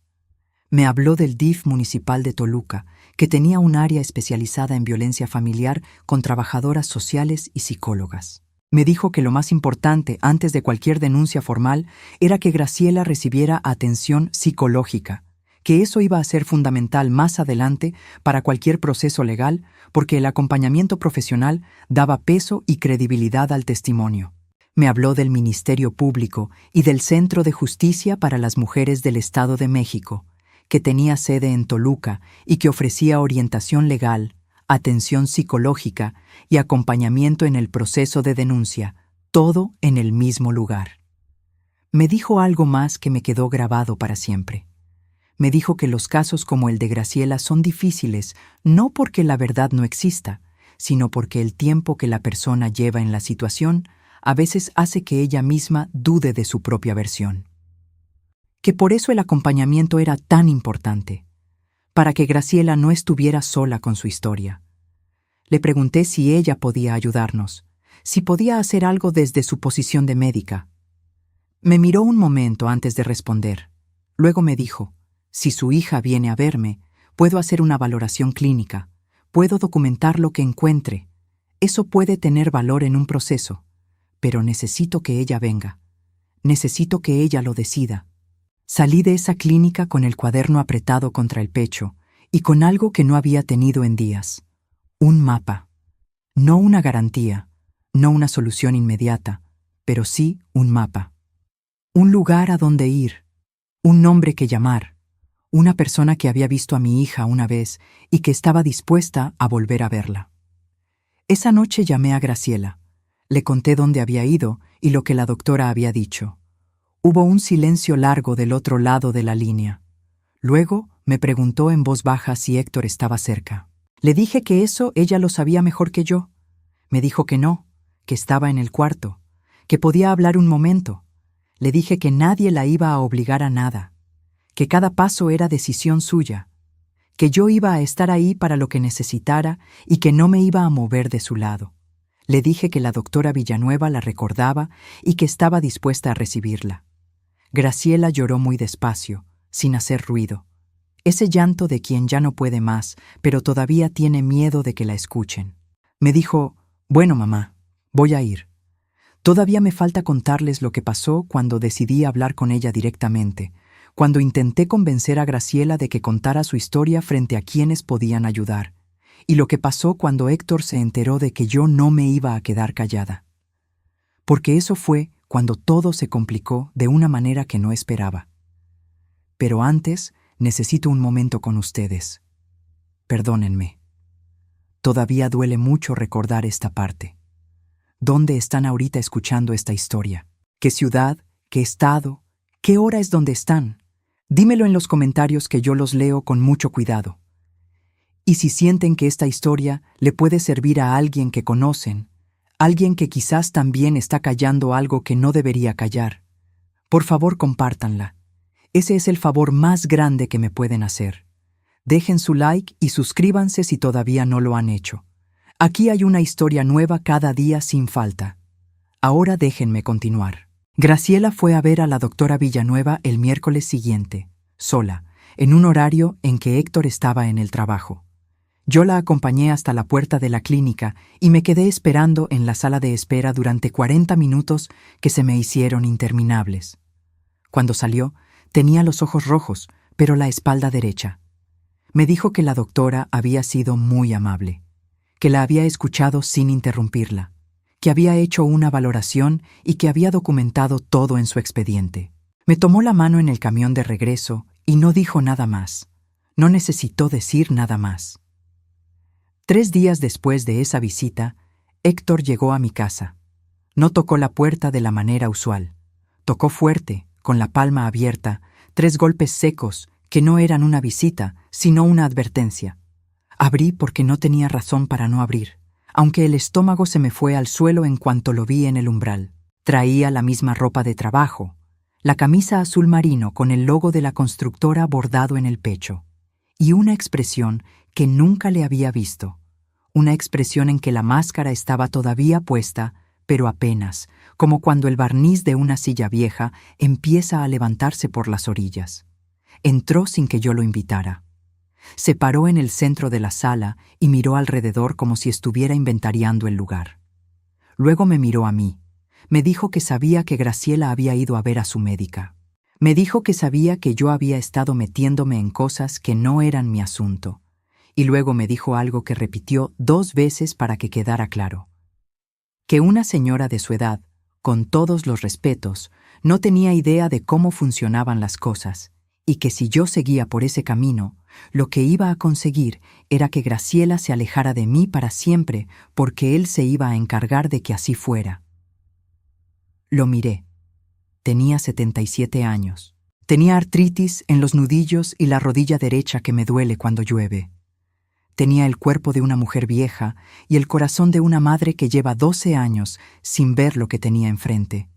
Me habló del DIF municipal de Toluca, que tenía un área especializada en violencia familiar con trabajadoras sociales y psicólogas. Me dijo que lo más importante antes de cualquier denuncia formal era que Graciela recibiera atención psicológica, que eso iba a ser fundamental más adelante para cualquier proceso legal porque el acompañamiento profesional daba peso y credibilidad al testimonio. Me habló del Ministerio Público y del Centro de Justicia para las Mujeres del Estado de México, que tenía sede en Toluca y que ofrecía orientación legal, atención psicológica y acompañamiento en el proceso de denuncia, todo en el mismo lugar. Me dijo algo más que me quedó grabado para siempre. Me dijo que los casos como el de Graciela son difíciles no porque la verdad no exista, sino porque el tiempo que la persona lleva en la situación a veces hace que ella misma dude de su propia versión. Que por eso el acompañamiento era tan importante, para que Graciela no estuviera sola con su historia. Le pregunté si ella podía ayudarnos, si podía hacer algo desde su posición de médica. Me miró un momento antes de responder. Luego me dijo: «Si su hija viene a verme, puedo hacer una valoración clínica, puedo documentar lo que encuentre. Eso puede tener valor en un proceso, pero necesito que ella venga. Necesito que ella lo decida». Salí de esa clínica con el cuaderno apretado contra el pecho y con algo que no había tenido en días: un mapa. No una garantía, no una solución inmediata, pero sí un mapa. Un lugar a donde ir, un nombre que llamar, una persona que había visto a mi hija una vez y que estaba dispuesta a volver a verla. Esa noche llamé a Graciela. Le conté dónde había ido y lo que la doctora había dicho. Hubo un silencio largo del otro lado de la línea. Luego me preguntó en voz baja si Héctor estaba cerca. Le dije que eso ella lo sabía mejor que yo. Me dijo que no, que estaba en el cuarto, que podía hablar un momento. Le dije que nadie la iba a obligar a nada, que cada paso era decisión suya, que yo iba a estar ahí para lo que necesitara y que no me iba a mover de su lado. Le dije que la doctora Villanueva la recordaba y que estaba dispuesta a recibirla. Graciela lloró muy despacio, sin hacer ruido. Ese llanto de quien ya no puede más, pero todavía tiene miedo de que la escuchen. Me dijo: «Bueno, mamá, voy a ir. Todavía me falta contarles lo que pasó cuando decidí hablar con ella directamente, cuando intenté convencer a Graciela de que contara su historia frente a quienes podían ayudar, y lo que pasó cuando Héctor se enteró de que yo no me iba a quedar callada». porque eso fue cuando todo se complicó de una manera que no esperaba. Pero antes necesito un momento con ustedes. Perdónenme. Todavía duele mucho recordar esta parte. ¿Dónde están ahorita escuchando esta historia? ¿Qué ciudad? ¿Qué estado? ¿Qué hora es donde están? Dímelo en los comentarios que yo los leo con mucho cuidado. Y si sienten que esta historia le puede servir a alguien que conocen, alguien que quizás también está callando algo que no debería callar, por favor compártanla. Ese es el favor más grande que me pueden hacer. Dejen su like y suscríbanse si todavía no lo han hecho. Aquí hay una historia nueva cada día sin falta. Ahora déjenme continuar. Graciela fue a ver a la doctora Villanueva el miércoles siguiente, sola, en un horario en que Héctor estaba en el trabajo. Yo la acompañé hasta la puerta de la clínica y me quedé esperando en la sala de espera durante 40 minutos que se me hicieron interminables. Cuando salió, tenía los ojos rojos, pero la espalda derecha. Me dijo que la doctora había sido muy amable, que la había escuchado sin interrumpirla, que había hecho una valoración y que había documentado todo en su expediente. Me tomó la mano en el camión de regreso y no dijo nada más. No necesitó decir nada más. 3 días después de esa visita, Héctor llegó a mi casa. No tocó la puerta de la manera usual. Tocó fuerte, con la palma abierta, 3 golpes secos que no eran una visita, sino una advertencia. Abrí porque no tenía razón para no abrir, aunque el estómago se me fue al suelo en cuanto lo vi en el umbral. Traía la misma ropa de trabajo, la camisa azul marino con el logo de la constructora bordado en el pecho, y una expresión que nunca le había visto. Una expresión en que la máscara estaba todavía puesta, pero apenas, como cuando el barniz de una silla vieja empieza a levantarse por las orillas. Entró sin que yo lo invitara. Se paró en el centro de la sala y miró alrededor como si estuviera inventariando el lugar. Luego me miró a mí. Me dijo que sabía que Graciela había ido a ver a su médica. Me dijo que sabía que yo había estado metiéndome en cosas que no eran mi asunto. Y luego me dijo algo que repitió 2 veces para que quedara claro. Que una señora de su edad, con todos los respetos, no tenía idea de cómo funcionaban las cosas, y que si yo seguía por ese camino, lo que iba a conseguir era que Graciela se alejara de mí para siempre, porque él se iba a encargar de que así fuera. Lo miré. Tenía 77 años. Tenía artritis en los nudillos y la rodilla derecha que me duele cuando llueve. Tenía el cuerpo de una mujer vieja y el corazón de una madre que lleva 12 años sin ver lo que tenía enfrente.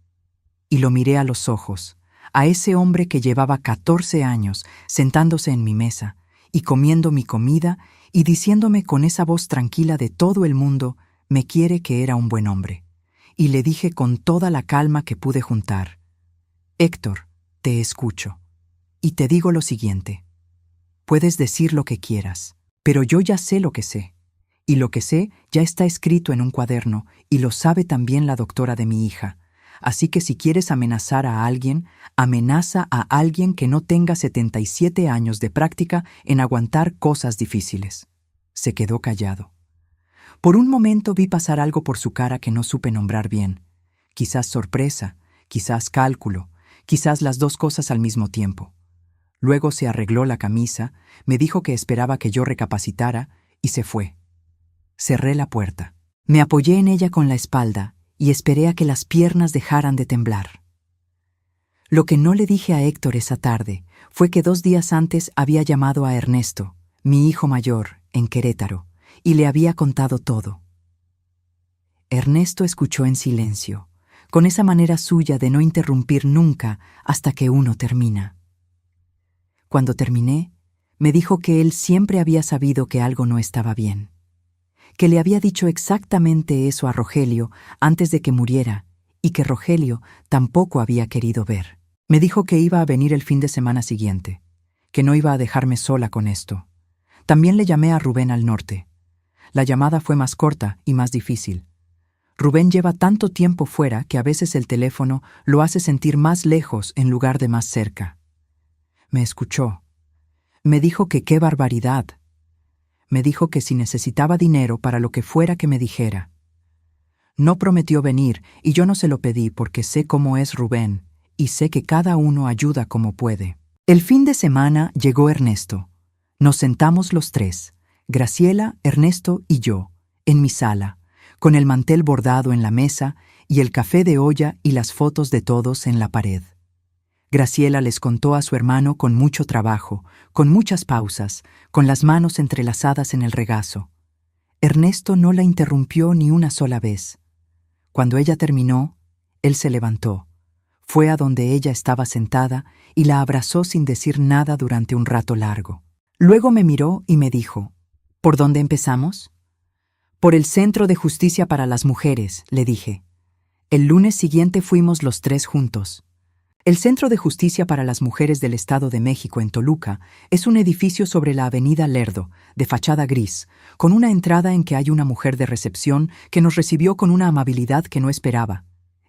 Y lo miré a los ojos, a ese hombre que llevaba 14 años sentándose en mi mesa y comiendo mi comida y diciéndome con esa voz tranquila de todo el mundo, me quiere, que era un buen hombre. Y le dije con toda la calma que pude juntar, Héctor, te escucho. Y te digo lo siguiente, puedes decir lo que quieras, pero yo ya sé lo que sé. Y lo que sé ya está escrito en un cuaderno y lo sabe también la doctora de mi hija. Así que si quieres amenazar a alguien, amenaza a alguien que no tenga 77 años de práctica en aguantar cosas difíciles. Se quedó callado. Por un momento vi pasar algo por su cara que no supe nombrar bien. Quizás sorpresa, quizás cálculo, quizás las 2 cosas al mismo tiempo. Luego se arregló la camisa, me dijo que esperaba que yo recapacitara y se fue. Cerré la puerta. Me apoyé en ella con la espalda y esperé a que las piernas dejaran de temblar. Lo que no le dije a Héctor esa tarde fue que 2 días antes había llamado a Ernesto, mi hijo mayor, en Querétaro, y le había contado todo. Ernesto escuchó en silencio, con esa manera suya de no interrumpir nunca hasta que uno termina. Cuando terminé, me dijo que él siempre había sabido que algo no estaba bien, que le había dicho exactamente eso a Rogelio antes de que muriera y que Rogelio tampoco había querido ver. Me dijo que iba a venir el fin de semana siguiente, que no iba a dejarme sola con esto. También le llamé a Rubén al norte. La llamada fue más corta y más difícil. Rubén lleva tanto tiempo fuera que a veces el teléfono lo hace sentir más lejos en lugar de más cerca. Me escuchó. Me dijo que qué barbaridad. Me dijo que si necesitaba dinero para lo que fuera que me dijera. No prometió venir y yo no se lo pedí porque sé cómo es Rubén y sé que cada uno ayuda como puede. El fin de semana llegó Ernesto. Nos sentamos los tres, Graciela, Ernesto y yo, en mi sala, con el mantel bordado en la mesa y el café de olla y las fotos de todos en la pared. Graciela les contó a su hermano con mucho trabajo, con muchas pausas, con las manos entrelazadas en el regazo. Ernesto no la interrumpió ni una sola vez. Cuando ella terminó, él se levantó, fue a donde ella estaba sentada y la abrazó sin decir nada durante un rato largo. Luego me miró y me dijo, ¿por dónde empezamos? Por el Centro de Justicia para las Mujeres, le dije. El lunes siguiente fuimos los tres juntos. El Centro de Justicia para las Mujeres del Estado de México en Toluca es un edificio sobre la avenida Lerdo, de fachada gris, con una entrada en que hay una mujer de recepción que nos recibió con una amabilidad que no esperaba.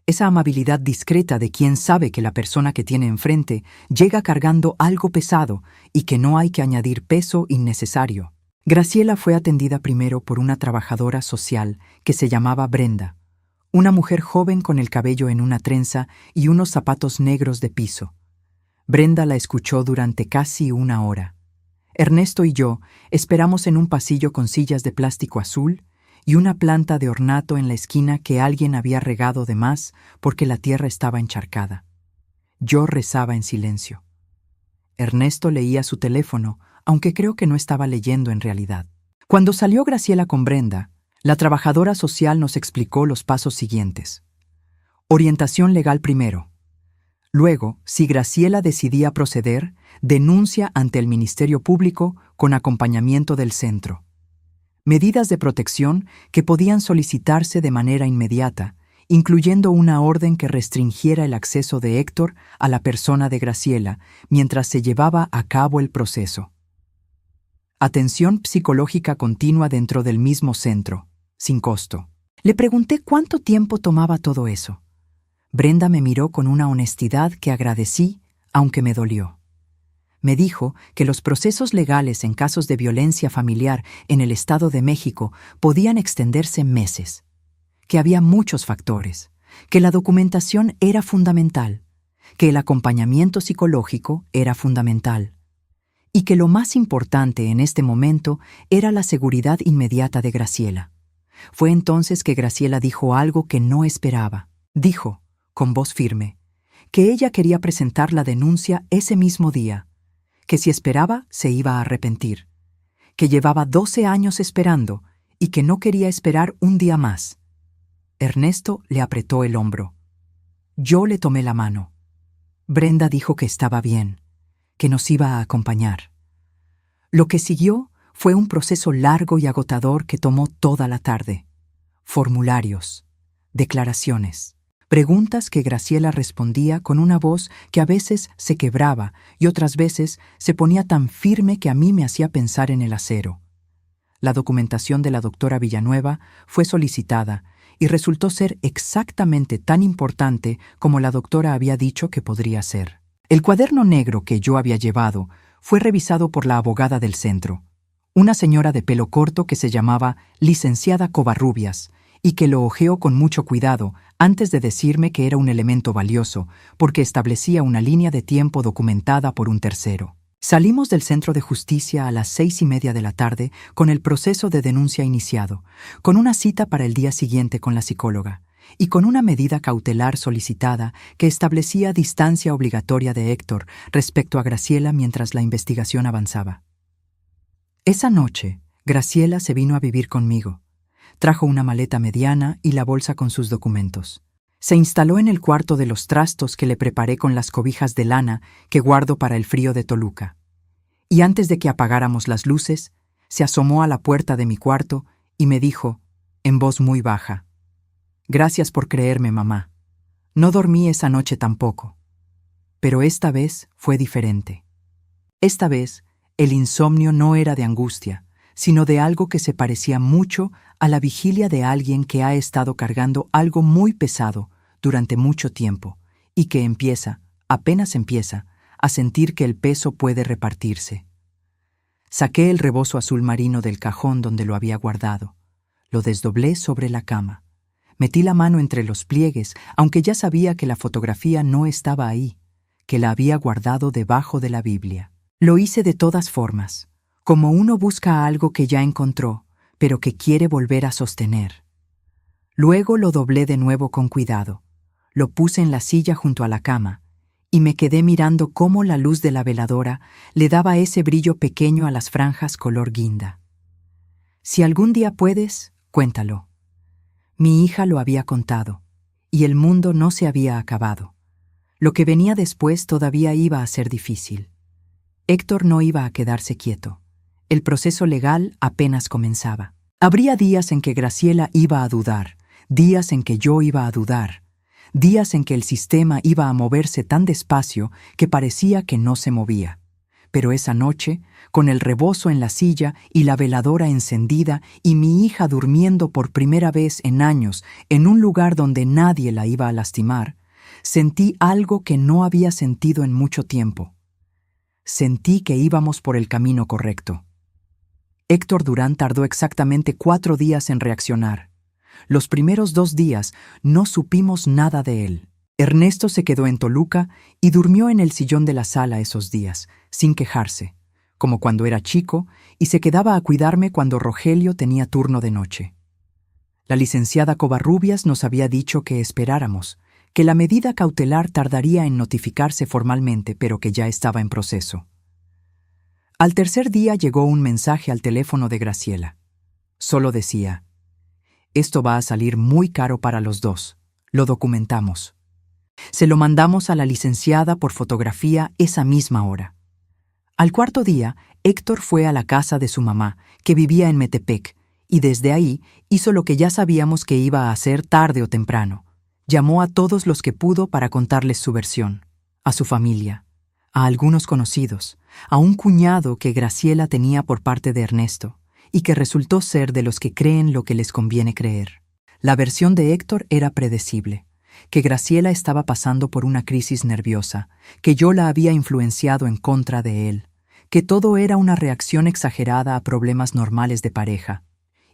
Esa amabilidad discreta de quien sabe que la persona que tiene enfrente llega cargando algo pesado y que no hay que añadir peso innecesario. Graciela fue atendida primero por una trabajadora social que se llamaba Brenda, una mujer joven con el cabello en una trenza y unos zapatos negros de piso. Brenda la escuchó durante casi una hora. Ernesto y yo esperamos en un pasillo con sillas de plástico azul y una planta de ornato en la esquina que alguien había regado de más porque la tierra estaba encharcada. Yo rezaba en silencio. Ernesto leía su teléfono, aunque creo que no estaba leyendo en realidad. Cuando salió Graciela con Brenda, la trabajadora social nos explicó los pasos siguientes. Orientación legal primero. Luego, si Graciela decidía proceder, denuncia ante el Ministerio Público con acompañamiento del centro. Medidas de protección que podían solicitarse de manera inmediata, incluyendo una orden que restringiera el acceso de Héctor a la persona de Graciela mientras se llevaba a cabo el proceso. Atención psicológica continua dentro del mismo centro, sin costo. Le pregunté cuánto tiempo tomaba todo eso. Brenda me miró con una honestidad que agradecí, aunque me dolió. Me dijo que los procesos legales en casos de violencia familiar en el Estado de México podían extenderse meses, que había muchos factores, que la documentación era fundamental, que el acompañamiento psicológico era fundamental, y que lo más importante en este momento era la seguridad inmediata de Graciela. Fue entonces que Graciela dijo algo que no esperaba. Dijo, con voz firme, que ella quería presentar la denuncia ese mismo día, que si esperaba se iba a arrepentir, que llevaba 12 años esperando y que no quería esperar un día más. Ernesto le apretó el hombro. Yo le tomé la mano. Brenda dijo que estaba bien, que nos iba a acompañar. Lo que siguió fue un proceso largo y agotador que tomó toda la tarde. Formularios, declaraciones, preguntas que Graciela respondía con una voz que a veces se quebraba y otras veces se ponía tan firme que a mí me hacía pensar en el acero. La documentación de la doctora Villanueva fue solicitada y resultó ser exactamente tan importante como la doctora había dicho que podría ser. El cuaderno negro que yo había llevado fue revisado por la abogada del centro, una señora de pelo corto que se llamaba licenciada Covarrubias, y que lo hojeó con mucho cuidado antes de decirme que era un elemento valioso, porque establecía una línea de tiempo documentada por un tercero. Salimos del Centro de Justicia a las 6:30 de la tarde con el proceso de denuncia iniciado, con una cita para el día siguiente con la psicóloga, y con una medida cautelar solicitada que establecía distancia obligatoria de Héctor respecto a Graciela mientras la investigación avanzaba. Esa noche, Graciela se vino a vivir conmigo. Trajo una maleta mediana y la bolsa con sus documentos. Se instaló en el cuarto de los trastos que le preparé con las cobijas de lana que guardo para el frío de Toluca. Y antes de que apagáramos las luces, se asomó a la puerta de mi cuarto y me dijo, en voz muy baja, «Gracias por creerme, mamá. No dormí esa noche tampoco. Pero esta vez fue diferente. Esta vez, el insomnio no era de angustia, sino de algo que se parecía mucho a la vigilia de alguien que ha estado cargando algo muy pesado durante mucho tiempo y que apenas empieza, a sentir que el peso puede repartirse. Saqué el rebozo azul marino del cajón donde lo había guardado. Lo desdoblé sobre la cama. Metí la mano entre los pliegues, aunque ya sabía que la fotografía no estaba ahí, que la había guardado debajo de la Biblia. Lo hice de todas formas, como uno busca algo que ya encontró, pero que quiere volver a sostener. Luego lo doblé de nuevo con cuidado, lo puse en la silla junto a la cama, y me quedé mirando cómo la luz de la veladora le daba ese brillo pequeño a las franjas color guinda. Si algún día puedes, cuéntalo. Mi hija lo había contado, y el mundo no se había acabado. Lo que venía después todavía iba a ser difícil. Héctor no iba a quedarse quieto. El proceso legal apenas comenzaba. Habría días en que Graciela iba a dudar, días en que yo iba a dudar, días en que el sistema iba a moverse tan despacio que parecía que no se movía. Pero esa noche, con el rebozo en la silla y la veladora encendida y mi hija durmiendo por primera vez en años en un lugar donde nadie la iba a lastimar, sentí algo que no había sentido en mucho tiempo. Sentí que íbamos por el camino correcto. Héctor Durán tardó exactamente 4 días en reaccionar. Los primeros 2 días no supimos nada de él. Ernesto se quedó en Toluca y durmió en el sillón de la sala esos días, sin quejarse, como cuando era chico, y se quedaba a cuidarme cuando Rogelio tenía turno de noche. La licenciada Covarrubias nos había dicho que esperáramos, que la medida cautelar tardaría en notificarse formalmente, pero que ya estaba en proceso. Al tercer día llegó un mensaje al teléfono de Graciela. Solo decía: «Esto va a salir muy caro para los dos. Lo documentamos». Se lo mandamos a la licenciada por fotografía esa misma hora. Al cuarto día, Héctor fue a la casa de su mamá, que vivía en Metepec, y desde ahí hizo lo que ya sabíamos que iba a hacer tarde o temprano. Llamó a todos los que pudo para contarles su versión, a su familia, a algunos conocidos, a un cuñado que Graciela tenía por parte de Ernesto, y que resultó ser de los que creen lo que les conviene creer. La versión de Héctor era predecible, que Graciela estaba pasando por una crisis nerviosa, que yo la había influenciado en contra de él, que todo era una reacción exagerada a problemas normales de pareja,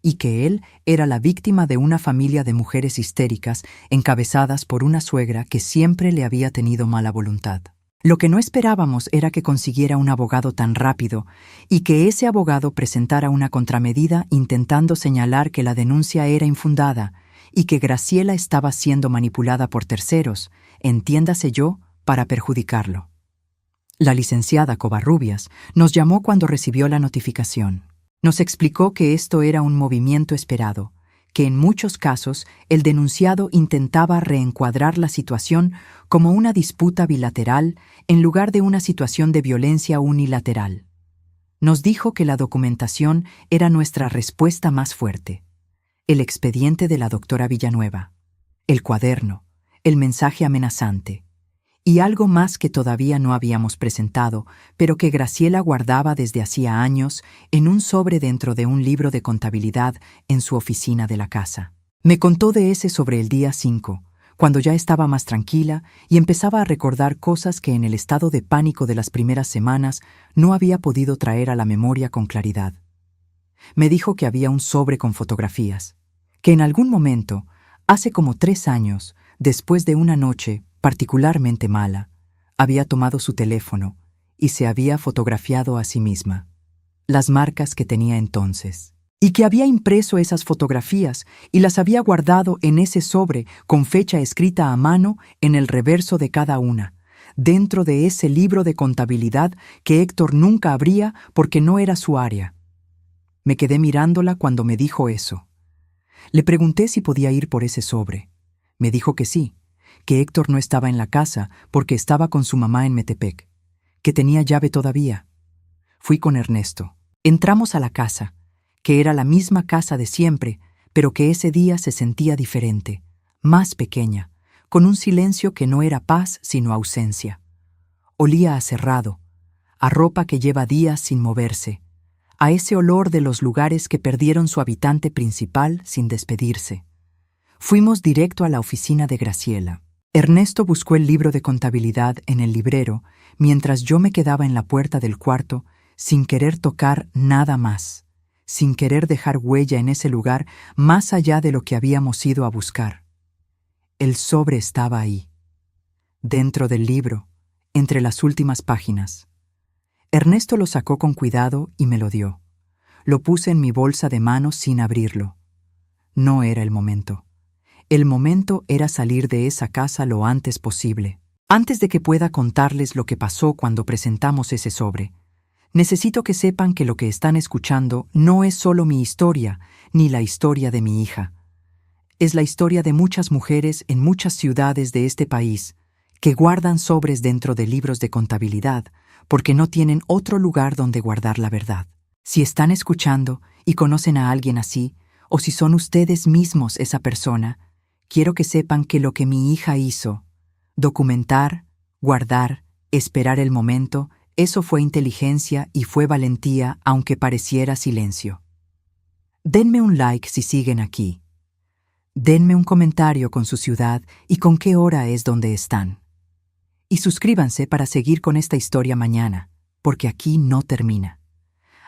y que él era la víctima de una familia de mujeres histéricas encabezadas por una suegra que siempre le había tenido mala voluntad. Lo que no esperábamos era que consiguiera un abogado tan rápido y que ese abogado presentara una contramedida intentando señalar que la denuncia era infundada y que Graciela estaba siendo manipulada por terceros, entiéndase yo, para perjudicarlo. La licenciada Covarrubias nos llamó cuando recibió la notificación. Nos explicó que esto era un movimiento esperado, que en muchos casos el denunciado intentaba reencuadrar la situación como una disputa bilateral en lugar de una situación de violencia unilateral. Nos dijo que la documentación era nuestra respuesta más fuerte. El expediente de la doctora Villanueva, el cuaderno, el mensaje amenazante, y algo más que todavía no habíamos presentado, pero que Graciela guardaba desde hacía años en un sobre dentro de un libro de contabilidad en su oficina de la casa. Me contó de ese sobre el día 5, cuando ya estaba más tranquila y empezaba a recordar cosas que en el estado de pánico de las primeras semanas no había podido traer a la memoria con claridad. Me dijo que había un sobre con fotografías, que en algún momento, hace como 3 años, después de una noche particularmente mala, había tomado su teléfono y se había fotografiado a sí misma, las marcas que tenía entonces, y que había impreso esas fotografías y las había guardado en ese sobre con fecha escrita a mano en el reverso de cada una, dentro de ese libro de contabilidad que Héctor nunca abría porque no era su área. Me quedé mirándola cuando me dijo eso. Le pregunté si podía ir por ese sobre. Me dijo que sí, que Héctor no estaba en la casa porque estaba con su mamá en Metepec, que tenía llave todavía. Fui con Ernesto. Entramos a la casa, que era la misma casa de siempre, pero que ese día se sentía diferente, más pequeña, con un silencio que no era paz sino ausencia. Olía a cerrado, a ropa que lleva días sin moverse, a ese olor de los lugares que perdieron su habitante principal sin despedirse. Fuimos directo a la oficina de Graciela. Ernesto buscó el libro de contabilidad en el librero mientras yo me quedaba en la puerta del cuarto sin querer tocar nada más, sin querer dejar huella en ese lugar más allá de lo que habíamos ido a buscar. El sobre estaba ahí, dentro del libro, entre las últimas páginas. Ernesto lo sacó con cuidado y me lo dio. Lo puse en mi bolsa de mano sin abrirlo. No era el momento. El momento era salir de esa casa lo antes posible. Antes de que pueda contarles lo que pasó cuando presentamos ese sobre, necesito que sepan que lo que están escuchando no es solo mi historia, ni la historia de mi hija. Es la historia de muchas mujeres en muchas ciudades de este país que guardan sobres dentro de libros de contabilidad porque no tienen otro lugar donde guardar la verdad. Si están escuchando y conocen a alguien así, o si son ustedes mismos esa persona, quiero que sepan que lo que mi hija hizo, documentar, guardar, esperar el momento, eso fue inteligencia y fue valentía, aunque pareciera silencio. Denme un like si siguen aquí. Denme un comentario con su ciudad y con qué hora es donde están. Y suscríbanse para seguir con esta historia mañana, porque aquí no termina.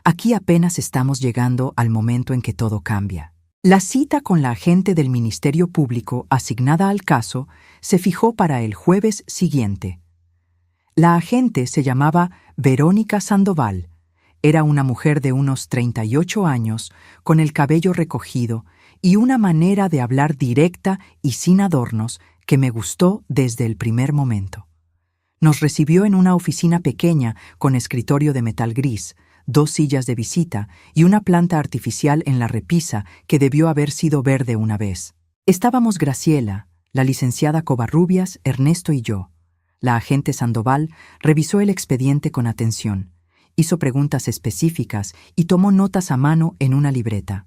Aquí apenas estamos llegando al momento en que todo cambia. La cita con la agente del Ministerio Público asignada al caso se fijó para el jueves siguiente. La agente se llamaba Verónica Sandoval. Era una mujer de unos 38 años, con el cabello recogido y una manera de hablar directa y sin adornos que me gustó desde el primer momento. Nos recibió en una oficina pequeña con escritorio de metal gris, 2 sillas de visita y una planta artificial en la repisa que debió haber sido verde una vez. Estábamos Graciela, la licenciada Covarrubias, Ernesto y yo. La agente Sandoval revisó el expediente con atención, hizo preguntas específicas y tomó notas a mano en una libreta.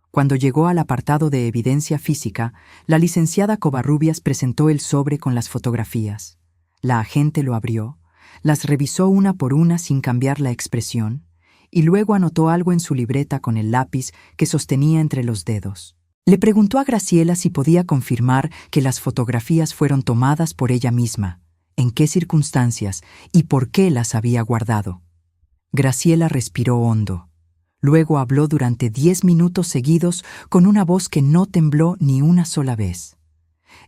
Cuando llegó al apartado de evidencia física, la licenciada Covarrubias presentó el sobre con las fotografías. La agente lo abrió, las revisó una por una sin cambiar la expresión, y luego anotó algo en su libreta con el lápiz que sostenía entre los dedos. Le preguntó a Graciela si podía confirmar que las fotografías fueron tomadas por ella misma, en qué circunstancias y por qué las había guardado. Graciela respiró hondo. Luego habló durante 10 minutos seguidos con una voz que no tembló ni una sola vez.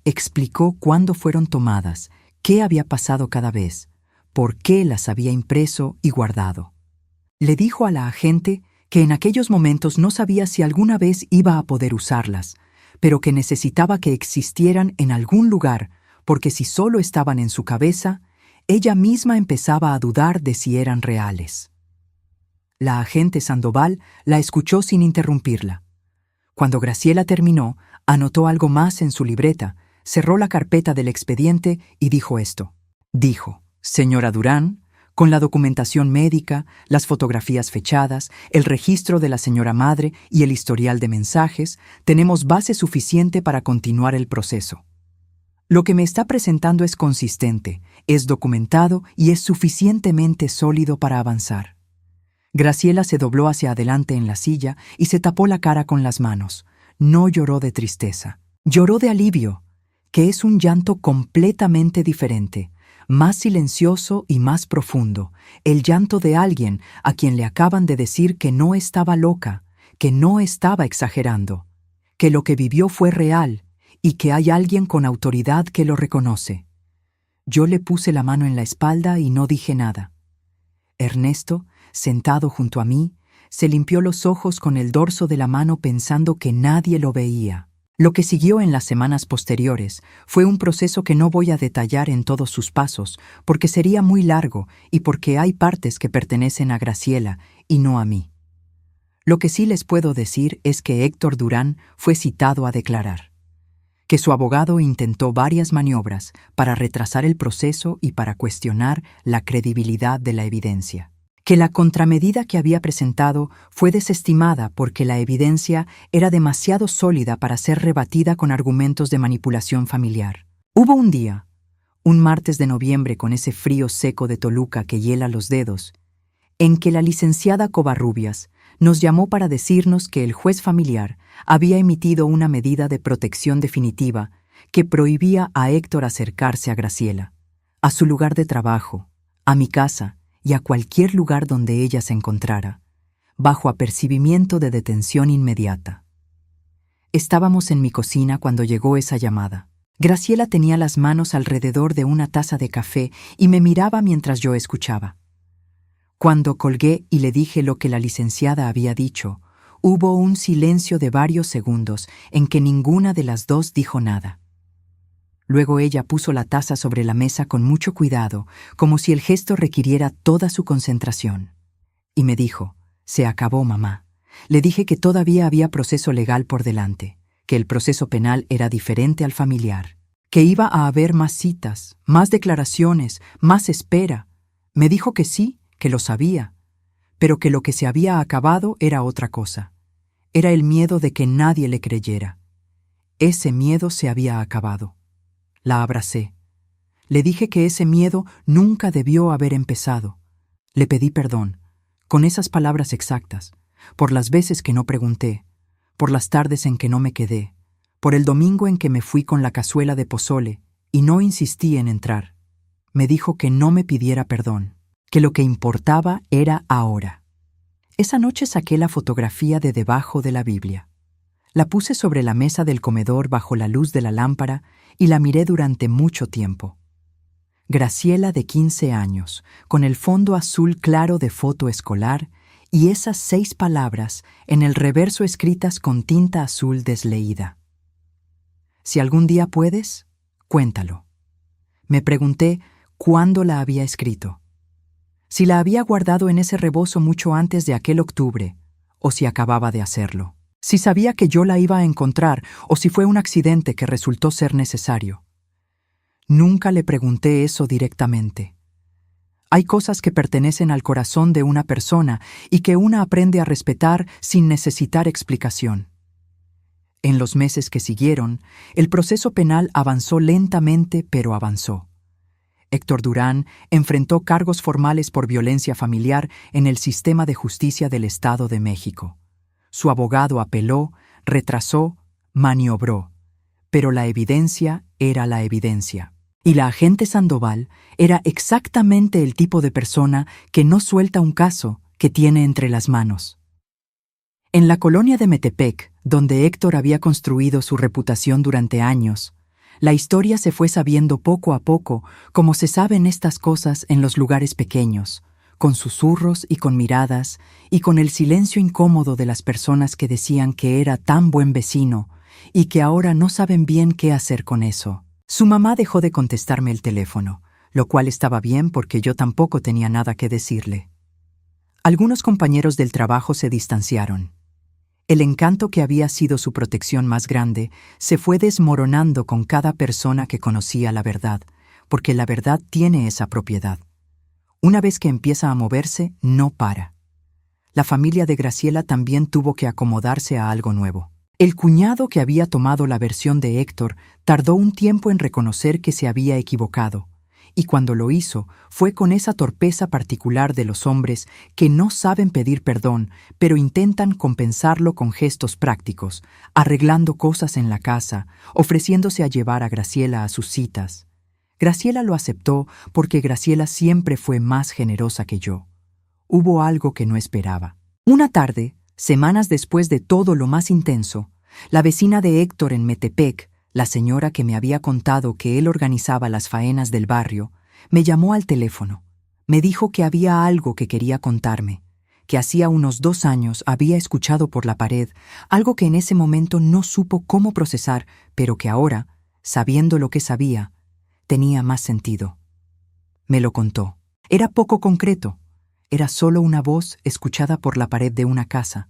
Explicó cuándo fueron tomadas, qué había pasado cada vez, por qué las había impreso y guardado. Le dijo a la agente que en aquellos momentos no sabía si alguna vez iba a poder usarlas, pero que necesitaba que existieran en algún lugar, porque si solo estaban en su cabeza, ella misma empezaba a dudar de si eran reales. La agente Sandoval la escuchó sin interrumpirla. Cuando Graciela terminó, anotó algo más en su libreta, cerró la carpeta del expediente y dijo esto. Dijo: «Señora Durán, con la documentación médica, las fotografías fechadas, el registro de la señora madre y el historial de mensajes, tenemos base suficiente para continuar el proceso. Lo que me está presentando es consistente, es documentado y es suficientemente sólido para avanzar». Graciela se dobló hacia adelante en la silla y se tapó la cara con las manos. No lloró de tristeza. Lloró de alivio, que es un llanto completamente diferente, más silencioso y más profundo, el llanto de alguien a quien le acaban de decir que no estaba loca, que no estaba exagerando, que lo que vivió fue real y que hay alguien con autoridad que lo reconoce. Yo le puse la mano en la espalda y no dije nada. Ernesto, sentado junto a mí, se limpió los ojos con el dorso de la mano pensando que nadie lo veía. Lo que siguió en las semanas posteriores fue un proceso que no voy a detallar en todos sus pasos, porque sería muy largo y porque hay partes que pertenecen a Graciela y no a mí. Lo que sí les puedo decir es que Héctor Durán fue citado a declarar, que su abogado intentó varias maniobras para retrasar el proceso y para cuestionar la credibilidad de la evidencia, que la contramedida que había presentado fue desestimada porque la evidencia era demasiado sólida para ser rebatida con argumentos de manipulación familiar. Hubo un día, un martes de noviembre con ese frío seco de Toluca que hiela los dedos, en que la licenciada Covarrubias nos llamó para decirnos que el juez familiar había emitido una medida de protección definitiva que prohibía a Héctor acercarse a Graciela, a su lugar de trabajo, a mi casa y a cualquier lugar donde ella se encontrara, bajo apercibimiento de detención inmediata. Estábamos en mi cocina cuando llegó esa llamada. Graciela tenía las manos alrededor de una taza de café y me miraba mientras yo escuchaba. Cuando colgué y le dije lo que la licenciada había dicho, hubo un silencio de varios segundos en que ninguna de las dos dijo nada. Luego ella puso la taza sobre la mesa con mucho cuidado, como si el gesto requiriera toda su concentración. Y me dijo: «Se acabó, mamá». Le dije que todavía había proceso legal por delante, que el proceso penal era diferente al familiar, que iba a haber más citas, más declaraciones, más espera. Me dijo que sí, que lo sabía, pero que lo que se había acabado era otra cosa. Era el miedo de que nadie le creyera. Ese miedo se había acabado. La abracé. Le dije que ese miedo nunca debió haber empezado. Le pedí perdón, con esas palabras exactas, por las veces que no pregunté, por las tardes en que no me quedé, por el domingo en que me fui con la cazuela de pozole y no insistí en entrar. Me dijo que no me pidiera perdón, que lo que importaba era ahora. Esa noche saqué la fotografía de debajo de la Biblia. La puse sobre la mesa del comedor bajo la luz de la lámpara y la miré durante mucho tiempo. Graciela de 15 años, con el fondo azul claro de foto escolar y esas 6 palabras en el reverso escritas con tinta azul desleída. Si algún día puedes, cuéntalo. Me pregunté cuándo la había escrito. Si la había guardado en ese rebozo mucho antes de aquel octubre, o si acababa de hacerlo. Si sabía que yo la iba a encontrar, o si fue un accidente que resultó ser necesario. Nunca le pregunté eso directamente. Hay cosas que pertenecen al corazón de una persona y que una aprende a respetar sin necesitar explicación. En los meses que siguieron, el proceso penal avanzó lentamente, pero avanzó. Héctor Durán enfrentó cargos formales por violencia familiar en el sistema de justicia del Estado de México. Su abogado apeló, retrasó, maniobró, pero la evidencia era la evidencia. Y la agente Sandoval era exactamente el tipo de persona que no suelta un caso que tiene entre las manos. En la colonia de Metepec, donde Héctor había construido su reputación durante años, la historia se fue sabiendo poco a poco, como se saben estas cosas en los lugares pequeños, con susurros y con miradas, y con el silencio incómodo de las personas que decían que era tan buen vecino y que ahora no saben bien qué hacer con eso. Su mamá dejó de contestarme el teléfono, lo cual estaba bien porque yo tampoco tenía nada que decirle. Algunos compañeros del trabajo se distanciaron. El encanto que había sido su protección más grande se fue desmoronando con cada persona que conocía la verdad, porque la verdad tiene esa propiedad. Una vez que empieza a moverse, no para. La familia de Graciela también tuvo que acomodarse a algo nuevo. El cuñado que había tomado la versión de Héctor tardó un tiempo en reconocer que se había equivocado, y cuando lo hizo fue con esa torpeza particular de los hombres que no saben pedir perdón, pero intentan compensarlo con gestos prácticos, arreglando cosas en la casa, ofreciéndose a llevar a Graciela a sus citas. Graciela lo aceptó porque Graciela siempre fue más generosa que yo. Hubo algo que no esperaba. Una tarde, semanas después de todo lo más intenso, la vecina de Héctor en Metepec, la señora que me había contado que él organizaba las faenas del barrio, me llamó al teléfono. Me dijo que había algo que quería contarme, que hacía unos 2 años había escuchado por la pared, algo que en ese momento no supo cómo procesar, pero que ahora, sabiendo lo que sabía, tenía más sentido. Me lo contó. Era poco concreto. Era solo una voz escuchada por la pared de una casa,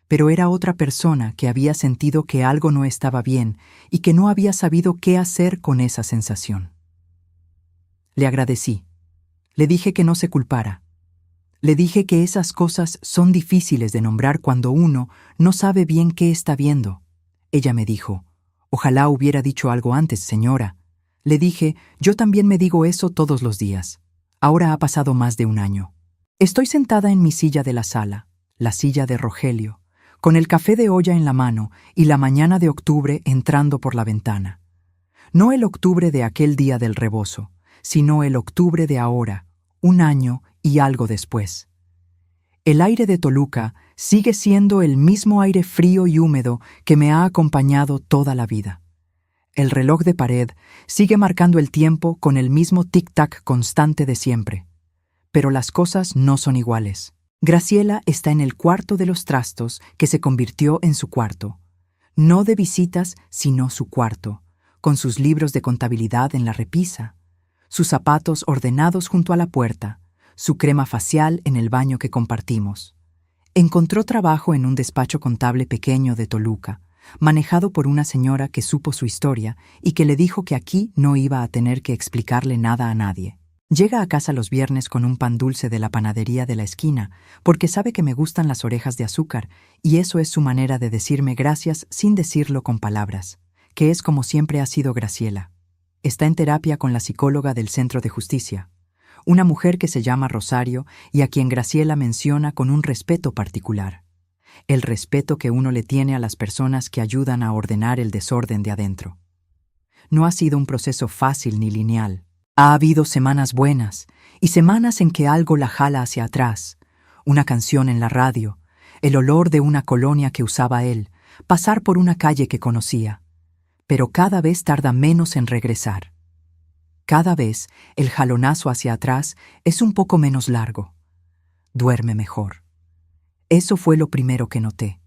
pero era otra persona que había sentido que algo no estaba bien y que no había sabido qué hacer con esa sensación. Le agradecí. Le dije que no se culpara. Le dije que esas cosas son difíciles de nombrar cuando uno no sabe bien qué está viendo. Ella me dijo: «Ojalá hubiera dicho algo antes, señora». Le dije: «Yo también me digo eso todos los días. Ahora ha pasado más de 1 año». Estoy sentada en mi silla de la sala, la silla de Rogelio, con el café de olla en la mano y la mañana de octubre entrando por la ventana. No el octubre de aquel día del rebozo, sino el octubre de ahora, 1 año y algo después. El aire de Toluca sigue siendo el mismo aire frío y húmedo que me ha acompañado toda la vida. El reloj de pared sigue marcando el tiempo con el mismo tic-tac constante de siempre. Pero las cosas no son iguales. Graciela está en el cuarto de los trastos que se convirtió en su cuarto. No de visitas, sino su cuarto, con sus libros de contabilidad en la repisa, sus zapatos ordenados junto a la puerta, su crema facial en el baño que compartimos. Encontró trabajo en un despacho contable pequeño de Toluca, manejado por una señora que supo su historia y que le dijo que aquí no iba a tener que explicarle nada a nadie. Llega a casa los viernes con un pan dulce de la panadería de la esquina, porque sabe que me gustan las orejas de azúcar, y eso es su manera de decirme gracias sin decirlo con palabras, que es como siempre ha sido Graciela. Está en terapia con la psicóloga del Centro de Justicia, una mujer que se llama Rosario y a quien Graciela menciona con un respeto particular. El respeto que uno le tiene a las personas que ayudan a ordenar el desorden de adentro. No ha sido un proceso fácil ni lineal. Ha habido semanas buenas y semanas en que algo la jala hacia atrás. Una canción en la radio, el olor de una colonia que usaba él, pasar por una calle que conocía. Pero cada vez tarda menos en regresar. Cada vez el jalonazo hacia atrás es un poco menos largo. Duerme mejor. Eso fue lo primero que noté.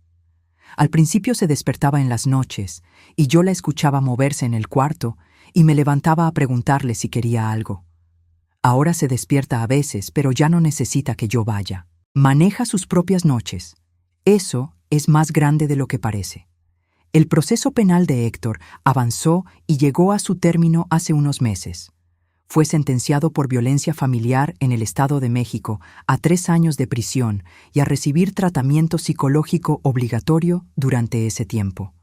Al principio se despertaba en las noches y yo la escuchaba moverse en el cuarto y me levantaba a preguntarle si quería algo. Ahora se despierta a veces, pero ya no necesita que yo vaya. Maneja sus propias noches. Eso es más grande de lo que parece. El proceso penal de Héctor avanzó y llegó a su término hace unos meses. Fue sentenciado por violencia familiar en el Estado de México a 3 años de prisión y a recibir tratamiento psicológico obligatorio durante ese tiempo.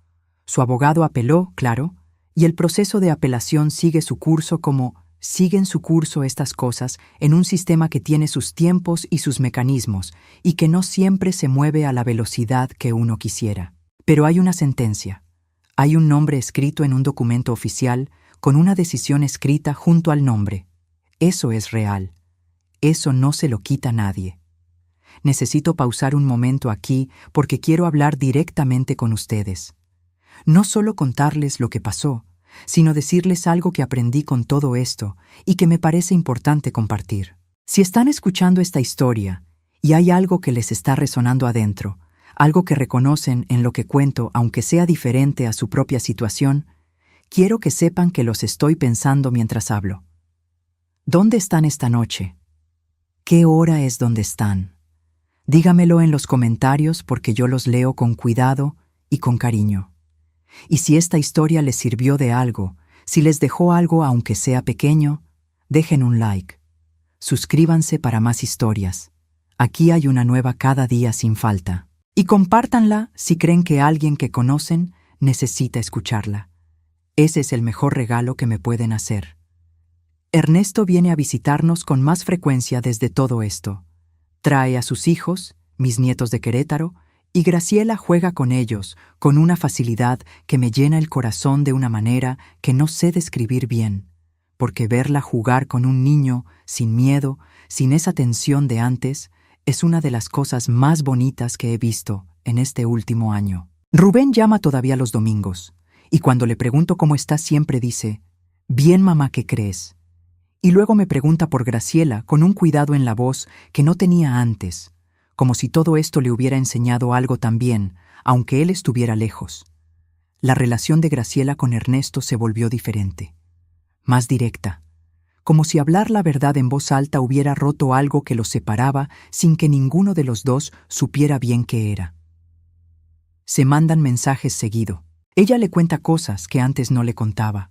Su abogado apeló, claro, y el proceso de apelación sigue su curso como siguen su curso estas cosas en un sistema que tiene sus tiempos y sus mecanismos y que no siempre se mueve a la velocidad que uno quisiera. Pero hay una sentencia. Hay un nombre escrito en un documento oficial con una decisión escrita junto al nombre. Eso es real. Eso no se lo quita nadie. Necesito pausar un momento aquí porque quiero hablar directamente con ustedes. No solo contarles lo que pasó, sino decirles algo que aprendí con todo esto y que me parece importante compartir. Si están escuchando esta historia y hay algo que les está resonando adentro, algo que reconocen en lo que cuento aunque sea diferente a su propia situación, quiero que sepan que los estoy pensando mientras hablo. ¿Dónde están esta noche? ¿Qué hora es donde están? Dígamelo en los comentarios porque yo los leo con cuidado y con cariño. Y si esta historia les sirvió de algo, si les dejó algo aunque sea pequeño, dejen un like. Suscríbanse para más historias. Aquí hay una nueva cada día sin falta. Y compártanla si creen que alguien que conocen necesita escucharla. Ese es el mejor regalo que me pueden hacer. Ernesto viene a visitarnos con más frecuencia desde todo esto. Trae a sus hijos, mis nietos de Querétaro, y Graciela juega con ellos con una facilidad que me llena el corazón de una manera que no sé describir bien, porque verla jugar con un niño sin miedo, sin esa tensión de antes, es una de las cosas más bonitas que he visto en este último año. Rubén llama todavía los domingos, y cuando le pregunto cómo está siempre dice, «Bien, mamá, ¿qué crees?». Y luego me pregunta por Graciela con un cuidado en la voz que no tenía antes, como si todo esto le hubiera enseñado algo también, aunque él estuviera lejos. La relación de Graciela con Ernesto se volvió diferente, más directa, como si hablar la verdad en voz alta hubiera roto algo que los separaba sin que ninguno de los dos supiera bien qué era. Se mandan mensajes seguido. Ella le cuenta cosas que antes no le contaba.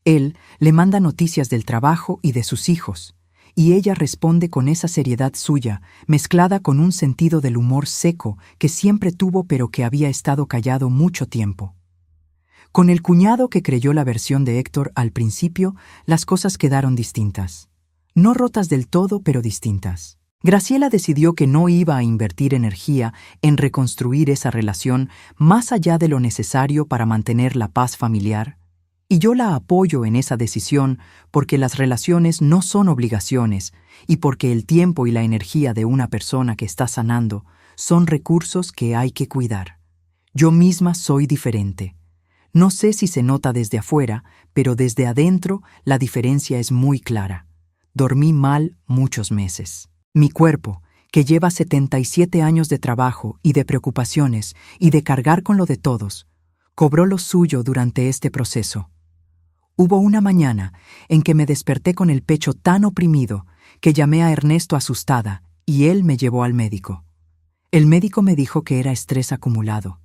Él le manda noticias del trabajo y de sus hijos, y ella responde con esa seriedad suya, mezclada con un sentido del humor seco que siempre tuvo pero que había estado callado mucho tiempo. Con el cuñado que creyó la versión de Héctor al principio, las cosas quedaron distintas. No rotas del todo, pero distintas. Graciela decidió que no iba a invertir energía en reconstruir esa relación más allá de lo necesario para mantener la paz familiar, Y yo la apoyo en esa decisión porque las relaciones no son obligaciones y porque el tiempo y la energía de una persona que está sanando son recursos que hay que cuidar. Yo misma soy diferente. No sé si se nota desde afuera, pero desde adentro la diferencia es muy clara. Dormí mal muchos meses. Mi cuerpo, que lleva 77 años de trabajo y de preocupaciones y de cargar con lo de todos, cobró lo suyo durante este proceso. Hubo una mañana en que me desperté con el pecho tan oprimido que llamé a Ernesto asustada y él me llevó al médico. El médico me dijo que era estrés acumulado,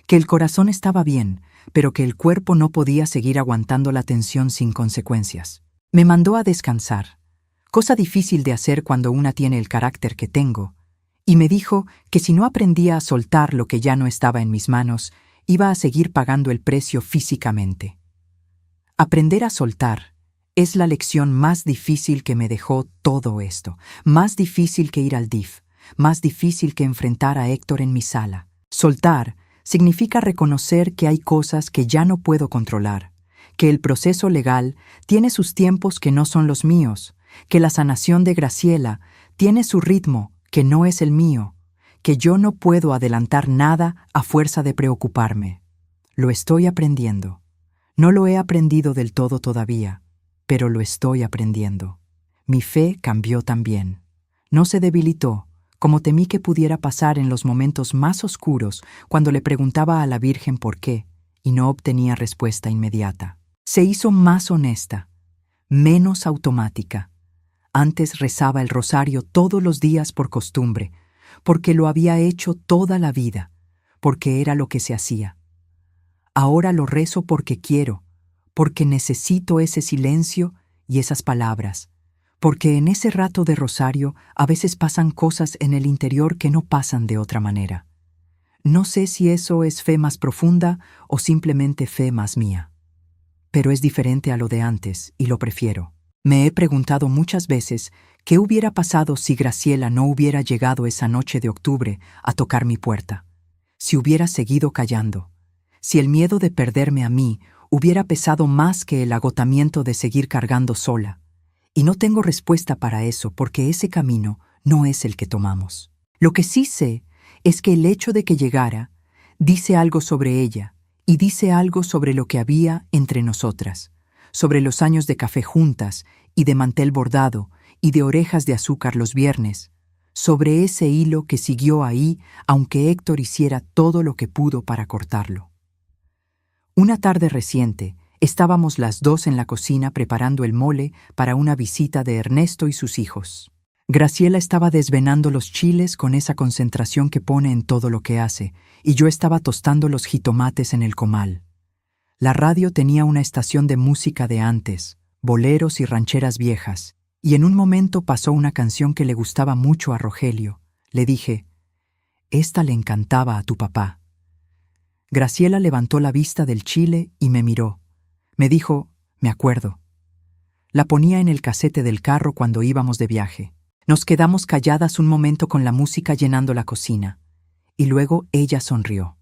que el corazón estaba bien, pero que el cuerpo no podía seguir aguantando la tensión sin consecuencias. Me mandó a descansar, cosa difícil de hacer cuando una tiene el carácter que tengo, y me dijo que si no aprendía a soltar lo que ya no estaba en mis manos, iba a seguir pagando el precio físicamente. Aprender a soltar es la lección más difícil que me dejó todo esto, más difícil que ir al DIF, más difícil que enfrentar a Héctor en mi sala. Soltar significa reconocer que hay cosas que ya no puedo controlar, que el proceso legal tiene sus tiempos que no son los míos, que la sanación de Graciela tiene su ritmo que no es el mío, que yo no puedo adelantar nada a fuerza de preocuparme. Lo estoy aprendiendo. No lo he aprendido del todo todavía, pero lo estoy aprendiendo. Mi fe cambió también. No se debilitó, como temí que pudiera pasar en los momentos más oscuros cuando le preguntaba a la Virgen por qué y no obtenía respuesta inmediata. Se hizo más honesta, menos automática. Antes rezaba el rosario todos los días por costumbre, porque lo había hecho toda la vida, porque era lo que se hacía. Ahora lo rezo porque quiero, porque necesito ese silencio y esas palabras, porque en ese rato de rosario a veces pasan cosas en el interior que no pasan de otra manera. No sé si eso es fe más profunda o simplemente fe más mía. Pero es diferente a lo de antes y lo prefiero. Me he preguntado muchas veces qué hubiera pasado si Graciela no hubiera llegado esa noche de octubre a tocar mi puerta, si hubiera seguido callando. Si el miedo de perderme a mí hubiera pesado más que el agotamiento de seguir cargando sola. Y no tengo respuesta para eso porque ese camino no es el que tomamos. Lo que sí sé es que el hecho de que llegara dice algo sobre ella y dice algo sobre lo que había entre nosotras, sobre los años de café juntas y de mantel bordado y de orejas de azúcar los viernes, sobre ese hilo que siguió ahí aunque Héctor hiciera todo lo que pudo para cortarlo. Una tarde reciente, estábamos las dos en la cocina preparando el mole para una visita de Ernesto y sus hijos. Graciela estaba desvenando los chiles con esa concentración que pone en todo lo que hace, y yo estaba tostando los jitomates en el comal. La radio tenía una estación de música de antes, boleros y rancheras viejas, y en un momento pasó una canción que le gustaba mucho a Rogelio. Le dije, «Esta le encantaba a tu papá». Graciela levantó la vista del chile y me miró. Me dijo, «Me acuerdo». La ponía en el casete del carro cuando íbamos de viaje. Nos quedamos calladas un momento con la música llenando la cocina. Y luego ella sonrió.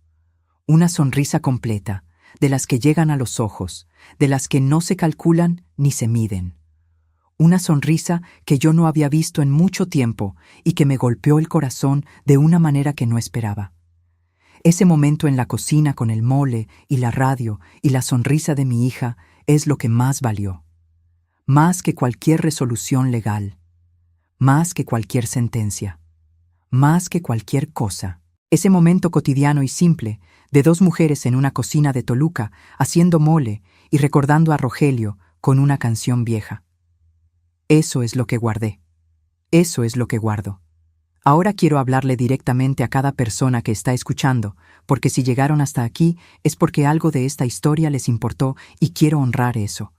Una sonrisa completa, de las que llegan a los ojos, de las que no se calculan ni se miden. Una sonrisa que yo no había visto en mucho tiempo y que me golpeó el corazón de una manera que no esperaba. Ese momento en la cocina con el mole y la radio y la sonrisa de mi hija es lo que más valió. Más que cualquier resolución legal. Más que cualquier sentencia. Más que cualquier cosa. Ese momento cotidiano y simple de dos mujeres en una cocina de Toluca haciendo mole y recordando a Rogelio con una canción vieja. Eso es lo que guardé. Eso es lo que guardo. Ahora quiero hablarle directamente a cada persona que está escuchando, porque si llegaron hasta aquí es porque algo de esta historia les importó y quiero honrar eso.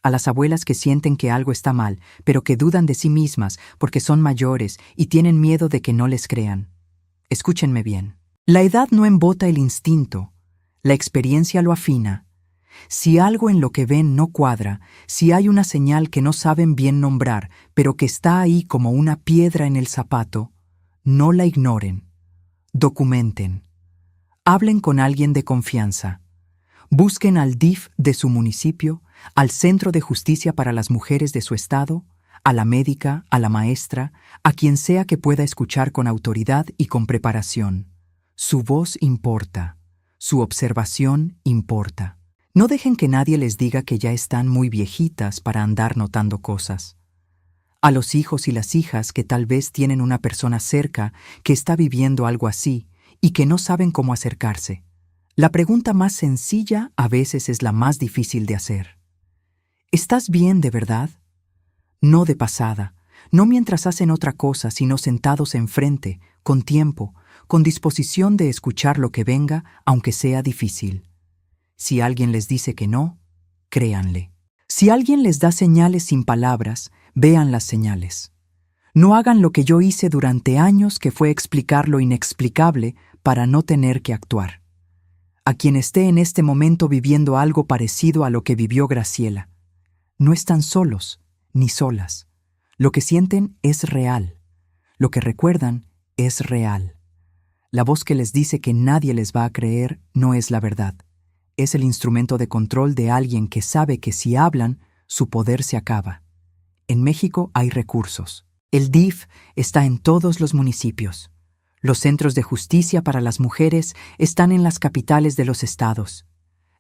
A las abuelas que sienten que algo está mal, pero que dudan de sí mismas porque son mayores y tienen miedo de que no les crean. Escúchenme bien. La edad no embota el instinto, la experiencia lo afina. Si algo en lo que ven no cuadra, si hay una señal que no saben bien nombrar, pero que está ahí como una piedra en el zapato, no la ignoren. Documenten. Hablen con alguien de confianza. Busquen al DIF de su municipio, al Centro de Justicia para las Mujeres de su estado, a la médica, a la maestra, a quien sea que pueda escuchar con autoridad y con preparación. Su voz importa, su observación importa. No dejen que nadie les diga que ya están muy viejitas para andar notando cosas. A los hijos y las hijas que tal vez tienen una persona cerca que está viviendo algo así y que no saben cómo acercarse. La pregunta más sencilla a veces es la más difícil de hacer. ¿Estás bien de verdad? No de pasada, no mientras hacen otra cosa, sino sentados enfrente, con tiempo, con disposición de escuchar lo que venga, aunque sea difícil. Si alguien les dice que no, créanle. Si alguien les da señales sin palabras, vean las señales. No hagan lo que yo hice durante años, que fue explicar lo inexplicable para no tener que actuar. A quien esté en este momento viviendo algo parecido a lo que vivió Graciela, no están solos ni solas. Lo que sienten es real. Lo que recuerdan es real. La voz que les dice que nadie les va a creer no es la verdad. Es el instrumento de control de alguien que sabe que si hablan, su poder se acaba. En México hay recursos. El DIF está en todos los municipios. Los centros de justicia para las mujeres están en las capitales de los estados.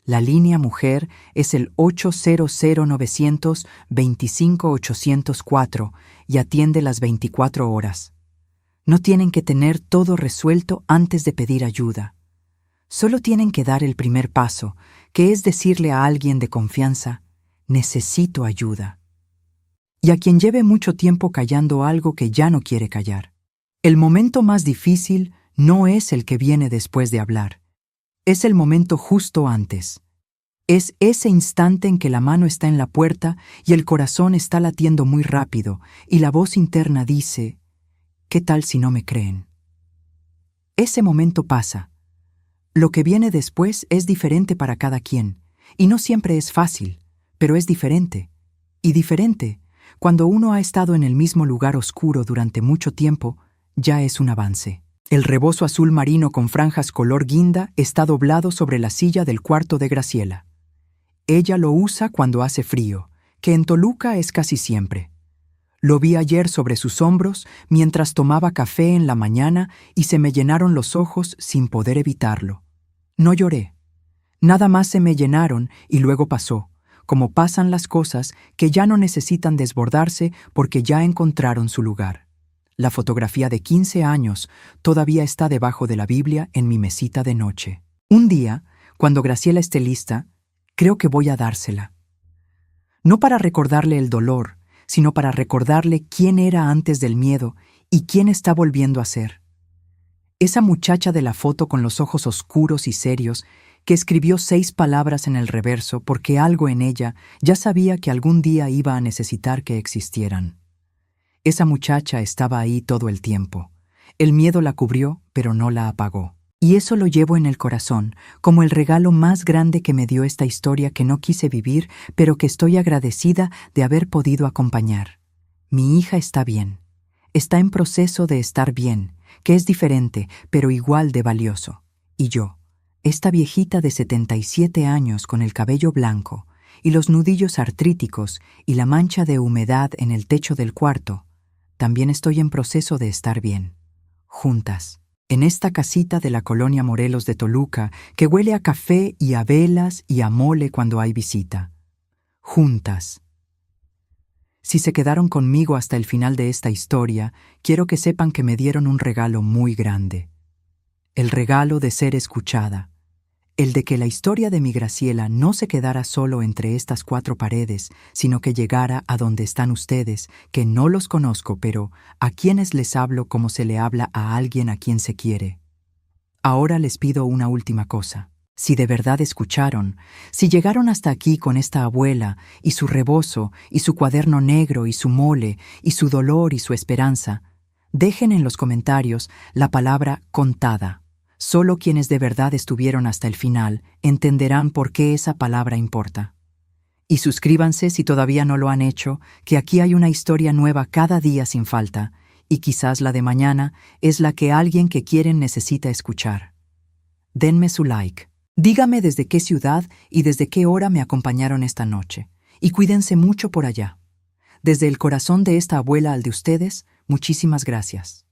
La línea mujer es el 800-900-25-804 y atiende las 24 horas. No tienen que tener todo resuelto antes de pedir ayuda. Solo tienen que dar el primer paso, que es decirle a alguien de confianza: necesito ayuda. Y a quien lleve mucho tiempo callando algo que ya no quiere callar. El momento más difícil no es el que viene después de hablar. Es el momento justo antes. Es ese instante en que la mano está en la puerta y el corazón está latiendo muy rápido y la voz interna dice: ¿qué tal si no me creen? Ese momento pasa. Lo que viene después es diferente para cada quien, y no siempre es fácil, pero es diferente. Y diferente, cuando uno ha estado en el mismo lugar oscuro durante mucho tiempo, ya es un avance. El rebozo azul marino con franjas color guinda está doblado sobre la silla del cuarto de Graciela. Ella lo usa cuando hace frío, que en Toluca es casi siempre. Lo vi ayer sobre sus hombros mientras tomaba café en la mañana y se me llenaron los ojos sin poder evitarlo. No lloré. Nada más se me llenaron y luego pasó, como pasan las cosas que ya no necesitan desbordarse porque ya encontraron su lugar. La fotografía de 15 años todavía está debajo de la Biblia en mi mesita de noche. Un día, cuando Graciela esté lista, creo que voy a dársela. No para recordarle el dolor, sino para recordarle quién era antes del miedo y quién está volviendo a ser. Esa muchacha de la foto con los ojos oscuros y serios que escribió 6 palabras en el reverso porque algo en ella ya sabía que algún día iba a necesitar que existieran. Esa muchacha estaba ahí todo el tiempo. El miedo la cubrió, pero no la apagó. Y eso lo llevo en el corazón, como el regalo más grande que me dio esta historia que no quise vivir, pero que estoy agradecida de haber podido acompañar. Mi hija está bien. Está en proceso de estar bien, que es diferente, pero igual de valioso. Y yo, esta viejita de 77 años con el cabello blanco y los nudillos artríticos y la mancha de humedad en el techo del cuarto, también estoy en proceso de estar bien. Juntas. En esta casita de la colonia Morelos de Toluca, que huele a café y a velas y a mole cuando hay visita. Juntas. Si se quedaron conmigo hasta el final de esta historia, quiero que sepan que me dieron un regalo muy grande. El regalo de ser escuchada. El de que la historia de mi Graciela no se quedara solo entre estas 4 paredes, sino que llegara a donde están ustedes, que no los conozco, pero a quienes les hablo como se le habla a alguien a quien se quiere. Ahora les pido una última cosa. Si de verdad escucharon, si llegaron hasta aquí con esta abuela, y su rebozo, y su cuaderno negro, y su mole, y su dolor y su esperanza, dejen en los comentarios la palabra contada. Solo quienes de verdad estuvieron hasta el final entenderán por qué esa palabra importa. Y suscríbanse si todavía no lo han hecho, que aquí hay una historia nueva cada día sin falta, y quizás la de mañana es la que alguien que quieren necesita escuchar. Denme su like. Dígame desde qué ciudad y desde qué hora me acompañaron esta noche, y cuídense mucho por allá. Desde el corazón de esta abuela al de ustedes, muchísimas gracias.